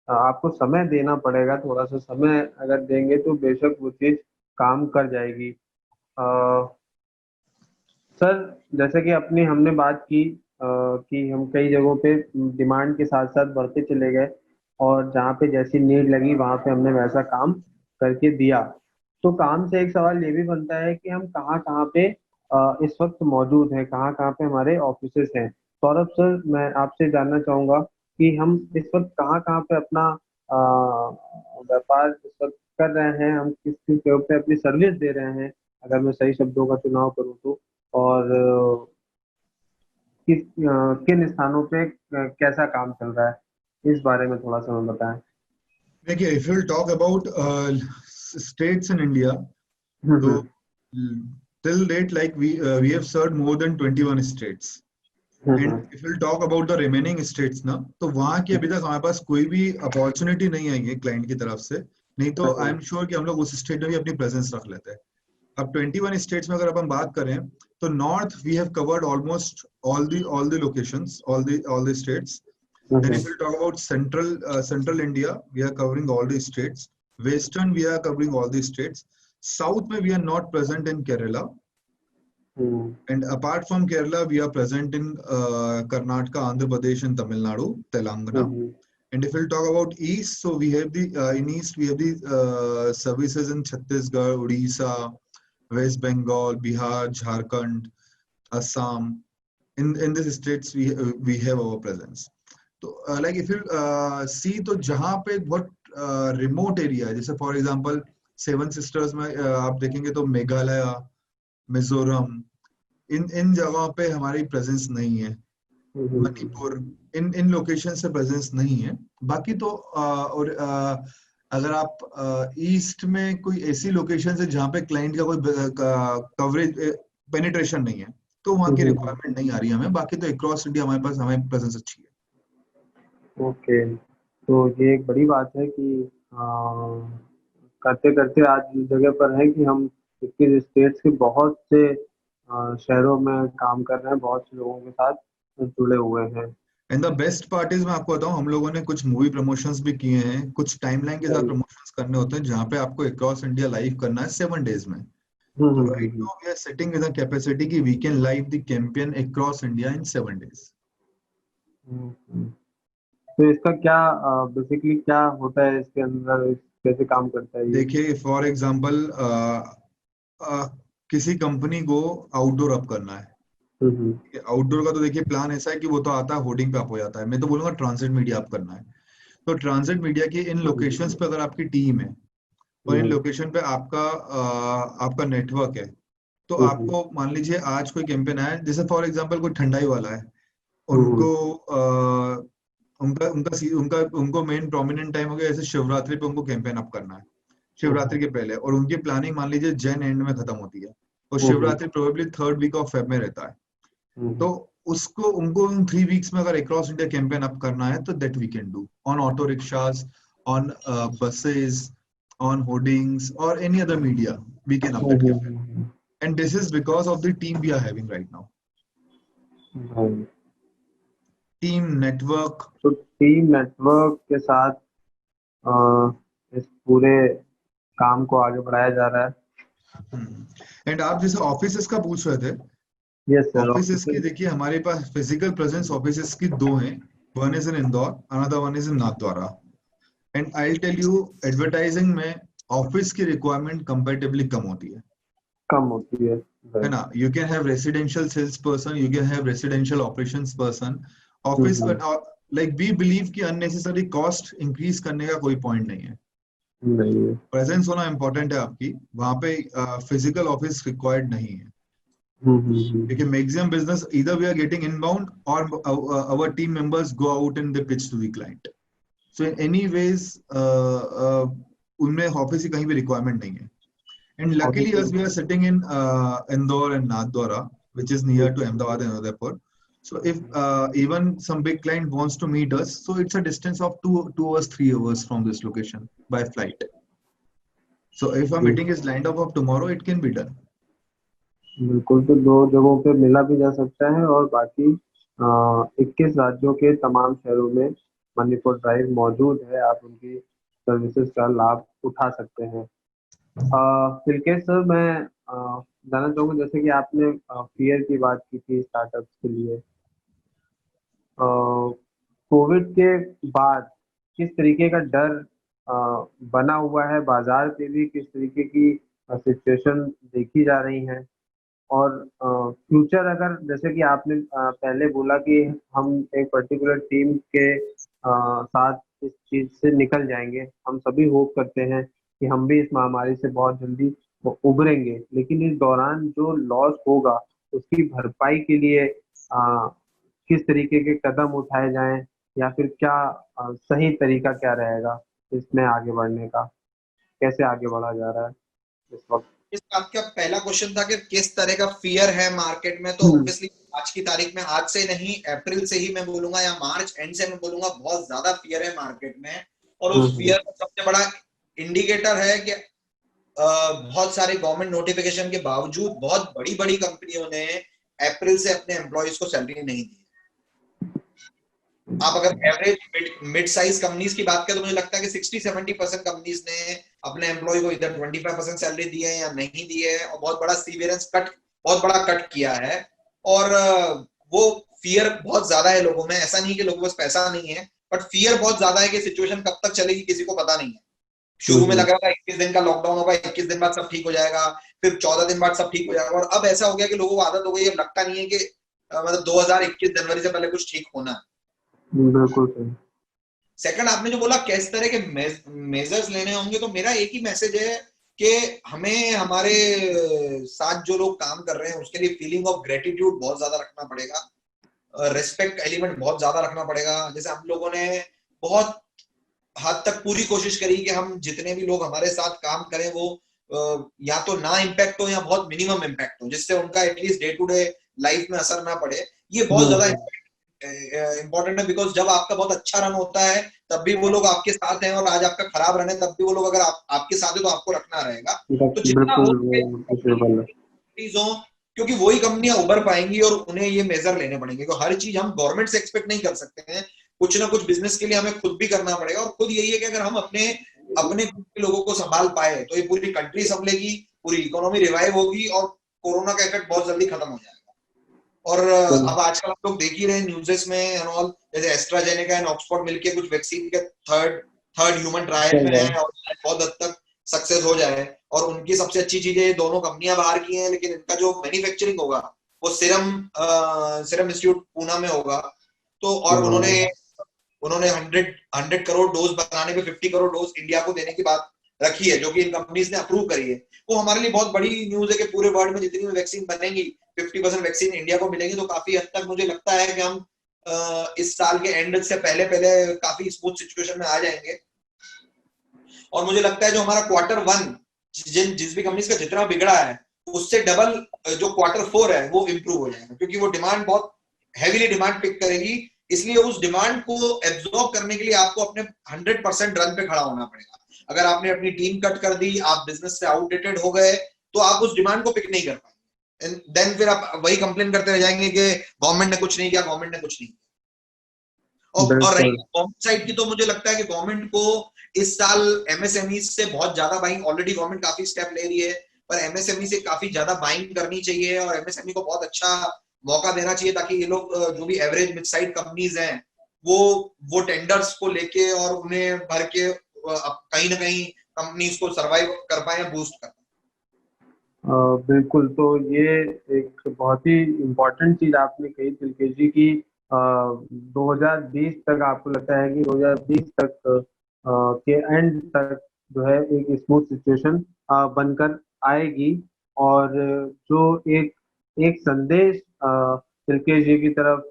आपको समय देना पड़ेगा। थोड़ा सा समय अगर देंगे तो बेशक वो चीज काम कर जाएगी। सर, जैसे कि अपनी हमने बात की कि हम कई जगहों पे डिमांड के साथ साथ बढ़ते चले गए, और जहाँ पे जैसी नीड लगी वहाँ पे हमने वैसा काम करके दिया। तो काम से एक सवाल ये भी बनता है कि हम कहाँ कहाँ पे इस वक्त मौजूद हैं, कहाँ कहाँ पे हमारे ऑफिसेस हैं। सौरभ सर, मैं आपसे जानना चाहूंगा कि हम इस वक्त कहाँ कहाँ पे अपना व्यापार इस वक्त कर रहे हैं, हम किस किस जगह पे अपनी सर्विस दे रहे हैं, अगर मैं सही शब्दों का चुनाव करूँ तो, और किन स्थानों पे कैसा काम चल रहा है, इस बारे में थोड़ा सा हमें बताएं। देखिए, if you'll talk about states in India, तो till date like we have served more than 21 states. And if we'll talk about the remaining states ना, तो वहाँ की अभी तक हमारे पास कोई भी अपॉर्चुनिटी नहीं आई है क्लाइंट की तरफ से। नहीं तो आई एम श्योर कि हम लोग उस स्टेट में भी अपनी प्रेजेंस रख लेते हैं। अब 21 स्टेट्स में अगर अपन बात करें तो north we have covered almost all the locations, all the states. Then if we talk about central India, we are covering all the states. Western, we are covering all the states. South में we are not present in Kerala. And apart from Kerala, we are present in Karnataka, Andhra Pradesh, and Tamil Nadu, Telangana. And if we'll talk about East, so we have in East we have the services in Chhattisgarh, Odisha, West Bengal, Bihar, Jharkhand, Assam. In these states we have our presence. तो like if you see, तो जहाँ पे बहुत remote area है, जैसे for example 7 sisters में आप देखेंगे तो मेघालय, मिजोरम, इन जगहों पे हमारी प्रेजेंस नहीं है। मणिपुर, इन लोकेशन से प्रेजेंस नहीं है। बाकी तो और अगर आप ईस्ट में कोई ऐसी लोकेशन है जहाँ पे क्लाइंट का कोई कवरेज पेनिट्रेशन नहीं है, तो वहाँ की रिक्वायरमेंट नहीं आ रही है हमें। बाकी तो अक्रॉस इंडिया हमारे पास हमारी प्रेजेंस अच्छी है। ओके, तो ये एक बड़ी बात है कि करते करते आज इस जगह पर है कि हम 21 स्टेट्स के बहुत से शहरों में काम कर रहे हैं, बहुत से लोगों के साथ जुड़े हुए हैं। And the best part is, मैं आपको बताऊं, हम लोगों ने कुछ मूवी प्रमोशंस भी किए हैं, कुछ टाइमलाइन के साथ प्रमोशंस करने होते हैं जहाँ पे आपको अक्रॉस इंडिया लाइव करना है 7 डेज में। तो right now we are sitting with a capacity कि we can live the campaign across India in 7 days. तो इसका क्या बेसिकली क्या होता है, इसके अंदर कैसे काम करता है ये? देखिए, फॉर एग्जांपल किसी कंपनी को आउटडोर अप करना है। आउटडोर का तो देखिए प्लान ऐसा है कि वो तो आता है होर्डिंग पे अप हो जाता है। मैं तो बोलूंगा ट्रांजिट मीडिया अप करना है। तो ट्रांजिट मीडिया की इन लोकेशंस पे अगर आपकी टीम है और इन लोकेशन पे आपका नेटवर्क है, तो आपको मान लीजिए आज कोई कैंपेन आया, जैसे फॉर एग्जांपल कोई ठंडाई वाला है, उनको मेन प्रोमिनेंट टाइम हो गया, जैसे शिवरात्रि पे उनको कैंपेन अप करना है, शिवरात्रि के पहले, और उनकी प्लानिंग मान लीजिए जैन एंड में खत्म होती है, और Shivratri probably 3rd week of Feb में रहता है। तो उसको उनको उन 3 वीक्स में अगर अक्रॉस इंडिया कैंपेन अप करना है तो that we can do on auto rickshaws, on buses, on hoardings or any other media. We can up that campaign, and this is because of the team we are having right now. Team network. तो team network के साथ इस पूरे काम को आगे बढ़ाया जा रहा है। एंड आप जैसे ऑफिसेस का पूछ रहे थे, यस सर। ऑफिसेस की देखिए हमारे पास फिजिकल प्रेजेंस ऑफिसेस की 2 हैं, one is in Indore, another one is in Nathdwara. And I will tell you, advertising में ऑफिस की रिक्वायरमेंट कंपैरेटिवली कम होती है ना। You can have residential sales person, you can have residential operations person, office पर like we believe कि unnecessary cost increase करने का कोई पॉइंट नहीं है। प्रेजेंस होना इम्पोर्टेंट है आपकी वहां पे, फिजिकल ऑफिस रिक्वायर्ड नहीं है, क्योंकि maximum business either we are getting inbound और our team members go out and they pitch to the client. So anyways उनमें ऑफिस की कहीं भी रिक्वायरमेंट नहीं है। And luckily us we are sitting in Indore and Nathdwara which is near to Ahmedabad and Udaipur. So if even some big client wants to meet us, so it's a distance of 2 hours, 3 hours from this location by flight. So if a meeting is lined up of tomorrow, it can be done. बिल्कुल, तो 2 जगहों पे मिला भी जा सकता है और बाकी 21 राज्यों के तमाम शहरों में मणिपुर ड्राइव मौजूद है, आप उनकी सर्विसेज का लाभ उठा सकते हैं। तिलकेश सर, मैं जानना चाहूँगा, जैसे कि आपने फियर की बात की थी स्टार्टअप्स के लिए, कोविड के बाद किस तरीके का डर बना हुआ है बाजार पे भी, किस तरीके की सिचुएशन देखी जा रही है, और फ्यूचर अगर जैसे कि आपने पहले बोला कि हम एक पर्टिकुलर टीम के साथ इस चीज से निकल जाएंगे, हम सभी होप करते हैं कि हम भी इस महामारी से बहुत जल्दी उभरेंगे, लेकिन इस दौरान जो लॉस होगा उसकी भरपाई के लिए किस तरीके के कदम उठाए जाएं, या फिर क्या सही तरीका क्या रहेगा इसमें आगे बढ़ने का, कैसे आगे बढ़ा जा रहा है इस वक्त? इस बात का पहला क्वेश्चन था कि किस तरह का फियर है मार्केट में, तो ऑब्वियसली आज की तारीख में, आज से नहीं अप्रैल से ही मैं बोलूंगा या मार्च एंड से मैं बोलूंगा, बहुत ज्यादा फियर है मार्केट में। और उस फियर का सबसे बड़ा इंडिकेटर है कि बहुत सारे गवर्नमेंट नोटिफिकेशन के बावजूद बहुत बड़ी बड़ी कंपनियों ने अप्रैल से अपने एम्प्लॉयज को सैलरी नहीं दी। आप अगर एवरेज मिड साइज कंपनीज की बात करें तो मुझे लगता है कि 60-70% कंपनीज ने अपने एम्प्लॉय को इधर 25% सैलरी दी है या नहीं दी है, और बहुत बड़ा सीवियरेंस कट, बहुत बड़ा कट किया है। और वो फियर बहुत ज्यादा है लोगों में, ऐसा नहीं कि लोगों के पास पैसा नहीं है, बट फियर बहुत ज्यादा है कि सिचुएशन कब तक चलेगी किसी को पता नहीं है। शुरू में लग रहा था 21 दिन का लॉकडाउन होगा, 21 दिन बाद सब ठीक हो जाएगा, फिर 14 दिन बाद सब ठीक हो जाएगा, और अब ऐसा हो गया कि लोगों को आदत हो गई, अब लगता नहीं है कि मतलब 2021 जनवरी से पहले कुछ ठीक होना है। बिल्कुल सही। सेकंड, आपने जो बोला किस तरह के मेजर्स लेने होंगे, तो मेरा एक ही मैसेज है कि हमें हमारे साथ जो लोग काम कर रहे हैं उसके लिए फीलिंग ऑफ ग्रेटिट्यूड बहुत ज्यादा रखना पड़ेगा, रिस्पेक्ट एलिमेंट बहुत ज्यादा रखना पड़ेगा। जैसे हम लोगों ने बहुत हद तक पूरी कोशिश करी कि हम जितने भी लोग हमारे साथ काम करें वो या तो ना इम्पैक्ट हो या बहुत मिनिमम इम्पैक्ट हो, जिससे उनका at least day to day life में असर ना पड़े। ये बहुत ज्यादा इंपॉर्टेंट है, बिकॉज जब आपका बहुत अच्छा रन होता है तब भी वो लोग आपके साथ हैं, और आज आपका खराब रन है तब भी वो लोग अगर आपके साथ है तो आपको रखना रहेगा। तो जितना हो, क्योंकि वही कंपनियां उभर पाएंगी और उन्हें ये मेजर लेने पड़ेंगे। तो हर चीज हम गवर्नमेंट से एक्सपेक्ट नहीं कर सकते हैं, कुछ ना कुछ बिजनेस के लिए हमें खुद भी करना पड़ेगा। और खुद यही है कि अगर हम अपने लोगों को संभाल पाए तो ये पूरी कंट्री संभलेगी, पूरी इकोनॉमी रिवाइव होगी और कोरोना का इफेक्ट बहुत जल्दी खत्म हो जाएगा। और अब आजकल आप लोग देख ही रहे हैं न्यूज़ेस में एंड ऑल, जैसे एस्ट्राजेनेका एंड ऑक्सफोर्ड मिलके कुछ वैक्सीन के थर्ड ह्यूमन ट्रायल में है और बहुत हद तक सक्सेस हो जाए। और उनकी सबसे अच्छी चीज है, दोनों कंपनियां बाहर की हैं, लेकिन इनका जो मैन्युफैक्चरिंग होगा वो सीरम इंस्टीट्यूट पूना में होगा। तो और उन्होंने 100 करोड़ डोज बनाने पे 50 करोड़ डोज इंडिया को देने की बात रखी है, जो कि इन कंपनीज ने अप्रूव करी है। वो हमारे लिए बहुत बड़ी न्यूज है कि पूरे वर्ल्ड में जितनी भी वैक्सीन बनेंगी 50% वैक्सीन इंडिया को मिलेगी। तो काफी हद तक मुझे लगता है कि हम इस साल के एंड से पहले काफी स्मूथ सिचुएशन में आ जाएंगे। और मुझे लगता है जो हमारा Q1 जिस भी कंपनी का जितना बिगड़ा है उससे डबल जो Q4 है वो इम्प्रूव हो जाएगा, क्योंकि वो डिमांड बहुत हैवीली डिमांड पिक करेगी। इसलिए उस डिमांड को एब्जॉर्ब करने के लिए आपको अपने 100% रन पे खड़ा होना पड़ेगा। अगर आपने अपनी टीम कट कर दी, आप बिजनेस से आउटडेटेड हो गए, तो आप उस डिमांड को पिक नहीं कर पाएंगे। देन फिर आप वही कंप्लेन करते रह जाएंगे कि गवर्नमेंट ने कुछ नहीं किया, गवर्नमेंट ने कुछ नहीं किया। और रही गवर्नमेंट साइड की, तो मुझे लगता है कि गवर्नमेंट को इस साल एमएसएमई से बहुत ज्यादा बाइंग, ऑलरेडी गवर्नमेंट काफी स्टेप ले रही है, पर एमएसएमई से काफी ज्यादा बाइंग करनी चाहिए और एमएसएमई को बहुत अच्छा मौका देना चाहिए, ताकि ये लोग जो भी एवरेज मिड साइड कंपनीज हैं वो टेंडर्स को लेके और उन्हें भर के कहीं ना कहीं कंपनीज को सरवाइव कर पाए या बूस्ट कर पाए। बिल्कुल, तो ये एक बहुत ही इम्पोर्टेंट चीज आपने कही तिलकेश जी की 2020 तक, आपको लगता है कि 2020 तक के एंड तक जो है एक स्मूथ सिचुएशन बनकर आएगी। और जो एक संदेश तिलकेश जी की तरफ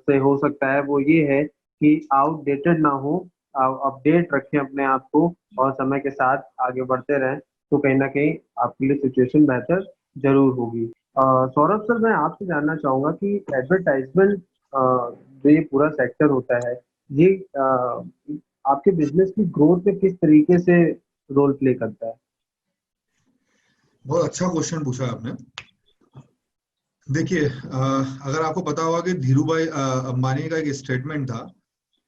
से हो सकता है वो ये है कि आउटडेटेड ना हो, अपडेट रखें अपने आप को और समय के साथ आगे बढ़ते रहें, तो कहीं ना कहीं आपके लिए सिचुएशन बेहतर जरूर होगी। सौरभ सर, मैं आपसे जानना चाहूंगा कि एडवर्टाइजमेंट जो ये पूरा सेक्टर होता है, ये आपके बिजनेस की ग्रोथ में किस तरीके से रोल प्ले करता है? बहुत अच्छा क्वेश्चन पूछा आपने। देखिए, अगर आपको पता होगा कि धीरू भाई अंबानी का एक स्टेटमेंट था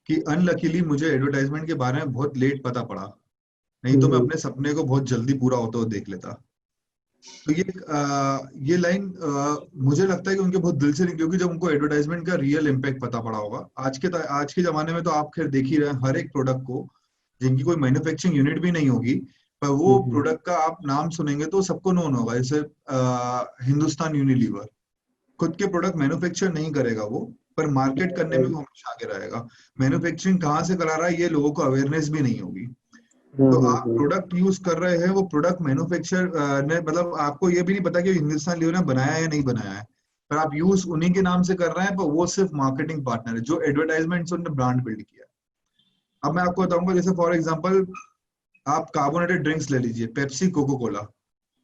कि अनलकीली मुझे एडवर्टाइजमेंट के बारे में बहुत लेट पता पड़ा, नहीं तो मैं अपने सपने को बहुत जल्दी पूरा होते हुए देख लेता। तो ये लाइन मुझे लगता है कि उनके बहुत दिल से निकली, क्योंकि जब उनको एडवर्टाइजमेंट का रियल इम्पैक्ट पता पड़ा होगा। आज के जमाने में तो आप खैर देख ही रहे हैं, हर एक प्रोडक्ट को जिनकी कोई मैन्युफैक्चरिंग यूनिट भी नहीं होगी, पर वो प्रोडक्ट का आप नाम सुनेंगे तो सबको नोन होगा। जैसे हिंदुस्तान यूनिलीवर खुद के प्रोडक्ट मैन्युफैक्चर नहीं करेगा वो, पर मार्केट करने में वो हमेशा आगे रहेगा। मैन्युफैक्चरिंग कहाँ से करा रहा है ये लोगों को अवेयरनेस भी नहीं होगी। तो आप प्रोडक्ट यूज कर रहे हैं, वो प्रोडक्ट मैन्युफैक्चर ने, मतलब आपको ये भी नहीं पता कि हिंदुस्तान लीवर ने बनाया या नहीं बनाया है, पर आप यूज उन्हीं के नाम से कर रहे हैं, पर वो सिर्फ मार्केटिंग पार्टनर है जो एडवर्टाइजमेंट से उन्होंने ब्रांड बिल्ड किया। अब मैं आपको बताऊंगा, जैसे फॉर एग्जांपल आप कार्बोनेटेड ड्रिंक्स ले लीजिए, पेप्सी, कोको कोला,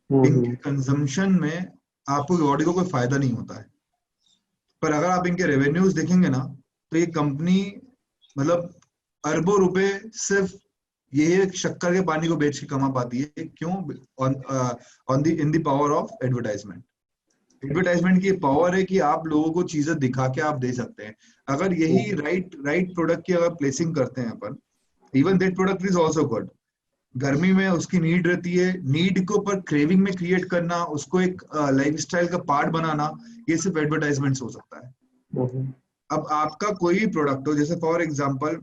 इनके कंजम्पशन में आपको बॉडी को कोई फायदा नहीं होता है, पर अगर आप इनके रेवेन्यूज देखेंगे ना, तो ये कंपनी मतलब अरबों रुपए सिर्फ ये शक्कर के पानी को बेच के कमा पाती है। क्यों? In the power of advertisement. Advertisement की पावर है कि आप लोगों को चीजें दिखा के आप दे सकते हैं। अगर यही राइट प्रोडक्ट की अगर प्लेसिंग करते हैं अपन, even that product is also good. गर्मी में उसकी नीड रहती है, नीड को पर क्रेविंग में क्रिएट करना, उसको एक लाइफस्टाइल का पार्ट बनाना, ये सिर्फ एडवर्टाइजमेंट हो सकता है। अब आपका कोई भी प्रोडक्ट हो, जैसे फॉर एग्जांपल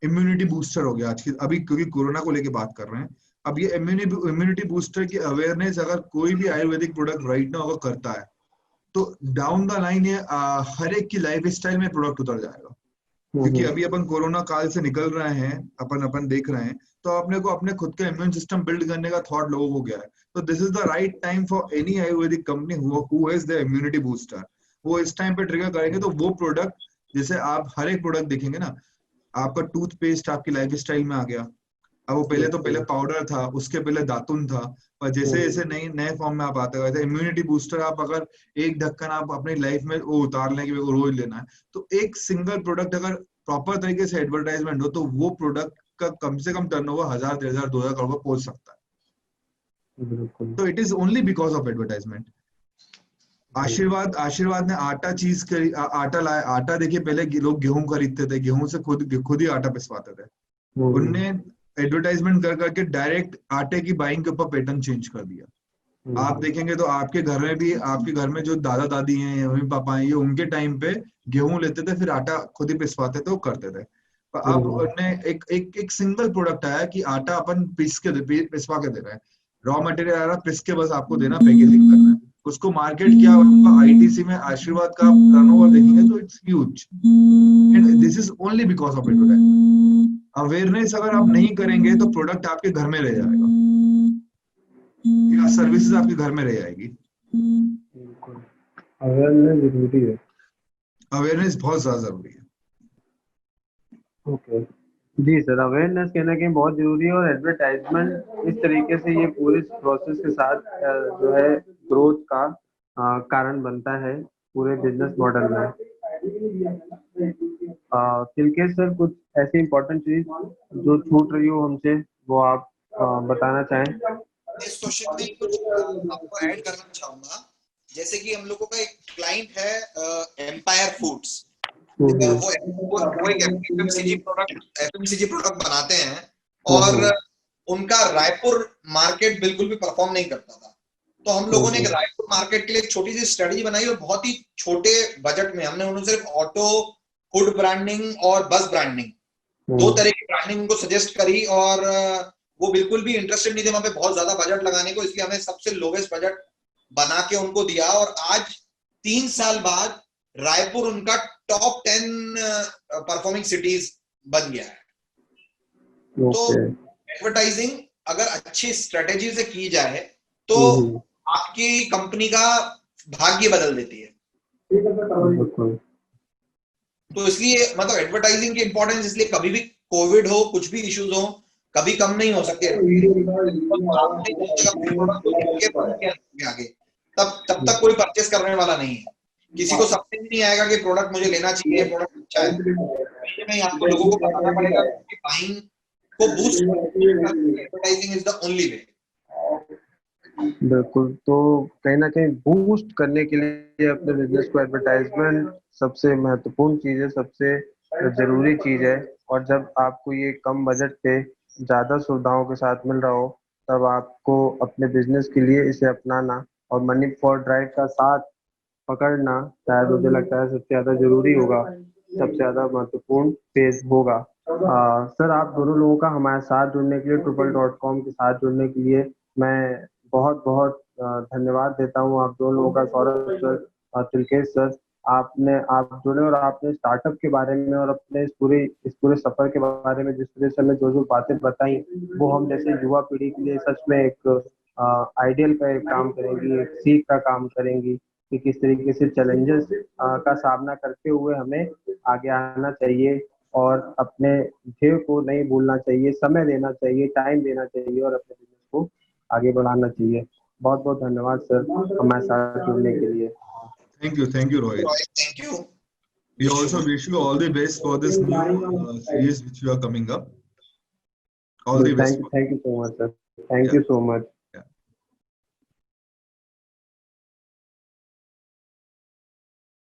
इम्यूनिटी बूस्टर हो गया आज की, अभी क्योंकि कोरोना को लेके बात कर रहे हैं, अब ये इम्यूनिटी बूस्टर की अवेयरनेस अगर कोई भी आयुर्वेदिक प्रोडक्ट राइट नाउ अगर करता है, तो डाउन द लाइन ये हर एक की लाइफ स्टाइल में प्रोडक्ट उतर जाएगा। क्योंकि अभी अपन कोरोना काल से निकल रहे हैं, अपन देख रहे हैं, तो अपने को अपने खुद का इम्यून सिस्टम बिल्ड करने का थॉट लोगों को गया है। तो this is the right time for any Ayurvedic company who has the immunity booster. वो इस टाइम पे ट्रिगर करेंगे, तो वो प्रोडक्ट, जैसे आप हर एक प्रोडक्ट देखेंगे ना, आपका टूथपेस्ट आपकी लाइफ स्टाइल में आ गया। अब वो पहले पाउडर था, उसके पहले दातुन था, पर जैसे जैसे नए फॉर्म में आप आते गए, इम्यूनिटी बूस्टर आप अगर एक ढक्कन आप अपनी लाइफ में वो उतार लें कि वो रोज लेना है, तो एक सिंगल प्रोडक्ट अगर प्रॉपर तरीके से एडवर्टाइजमेंट हो, तो वो प्रोडक्ट का कम से कम टर्नओवर 1000, 1000, 2000 करोड़ पहुंच सकता है। तो it is only because of advertisement. आशीर्वाद ने आटा लाया। आटा देखिए, पहले लोग गेहूं खरीदते थे, गेहूं से खुद ही आटा पिसवाते थे। उनने एडवर्टाइजमेंट कर करके डायरेक्ट आटे की बाइंग के ऊपर पैटर्न चेंज कर दिया। आप देखेंगे तो आपके घर में जो दादा दादी हैं, मम्मी पापा हैं, ये उनके टाइम पे गेहूं लेते थे, फिर आटा खुद ही पिसवाते थे, वो करते थे। पर अब उन्होंने एक सिंगल प्रोडक्ट आया कि आटा अपन पिसवा के दे रहे हैं, रॉ मटेरियल आ रहा, पिस के बस आपको देना, पैकेजिंग करना है, उसको मार्केट किया। आईटीसी में आशीर्वाद का टर्नओवर देखेंगे तो it's huge, and this is only because of advertisement. Awareness अगर आप नहीं करेंगे तो प्रोडक्ट आपके घर में रह जाएगा या सर्विसेज आपके घर में रह जाएगी। अवेयरनेस जरूरी है, अवेयरनेस बहुत ज्यादा जरूरी है। ओके। जी सर, अवेयरनेस कहीं ना कहीं बहुत जरूरी है और एडवर्टाइजमेंट इस तरीके से ये पूरे प्रोसेस के साथ जो है ग्रोथ का कारण बनता है पूरे बिजनेस मॉडल में। तिलकेश सर, कुछ ऐसी इम्पोर्टेंट चीज जो छूट रही हो हमसे वो आप बताना चाहें? इस क्वेश्चन में कुछ आपको ऐड करना चाहूंगा। जैसे कि हम लोगों का एक क्लाइंट है एम्पायर फूड्स, वो एक एफएमसीजी प्रोडक्ट बनाते हैं और उनका रायपुर मार्केट बिल्कुल भी परफॉर्म नहीं करता था। तो हम लोगों ने एक रायपुर मार्केट के लिए एक छोटी सी स्ट्रेटजी बनाई और बहुत ही छोटे बजट में हमने उन्हें सिर्फ ऑटो, फूड ब्रांडिंग और बस ब्रांडिंग, दो तरह की ब्रांडिंग उनको सजेस्ट करी और वो बिल्कुल भी इंटरेस्टेड नहीं थे वहां पे बहुत ज्यादा बजट लगाने को, इसलिए हमें सबसे लोवेस्ट बजट बना के उनको दिया और आज 3 साल बाद रायपुर उनका टॉप 10 परफॉर्मिंग सिटीज बन गया है। तो एडवर्टाइजिंग अगर अच्छी स्ट्रेटेजी से की जाए तो आपकी कंपनी का भाग्य बदल देती है। तो इसलिए मतलब एडवर्टाइजिंग की इंपॉर्टेंस इसलिए कभी भी कोविड हो, कुछ भी इश्यूज हो, कभी कम नहीं हो सकती आगे। तब तक कोई परचेस करने वाला नहीं है, किसी को समझ नहीं आएगा कि प्रोडक्ट मुझे लेना चाहिए, प्रोडक्ट अच्छा है। नहीं, आपको लोगों को बताना पड़ेगा कि बाइंग को boost advertising is the only way. बिल्कुल, तो कहीं ना कहीं बूस्ट करने के लिए अपने बिजनेस को एडवर्टाइजमेंट सबसे महत्वपूर्ण चीज है, सबसे जरूरी चीज है। और जब आपको ये कम बजट पे ज्यादा सुविधाओं के साथ मिल रहा हो तब आपको अपने बिजनेस के लिए इसे अपनाना और मनी फॉर ड्राइव का साथ पकड़ना शायद मुझे लगता है सबसे ज्यादा जरूरी होगा, सबसे ज्यादा महत्वपूर्ण पेज होगा। सर, आप दोनों लोगों का हमारे साथ जुड़ने के लिए, Trueple.com के साथ जुड़ने के लिए मैं बहुत बहुत धन्यवाद देता हूँ आप दोनों लोगों का। सौरभ सर और तिलकेश सर, आप जुड़े और आपने स्टार्टअप के बारे में और अपने इस पूरे सफर के बारे में जिस तरह से हमें जो बातें बताई वो हम जैसे युवा पीढ़ी के लिए सच में एक आइडियल का एक काम करेंगी, एक सीख का काम करेंगी कि किस तरीके से चैलेंजेस का सामना करते हुए हमें आगे आना चाहिए और अपने ध्येय को नहीं भूलना चाहिए, समय देना चाहिए, टाइम देना चाहिए और अपने बिजनेस को आगे बढ़ाना चाहिए। बहुत बहुत धन्यवाद सर हमारे साथ जुड़ने के लिए। Thank you, Rohit. Thank you. We also wish you all the best for this new series which you are coming up. All the best. Thank you so much, sir. Thank you so much.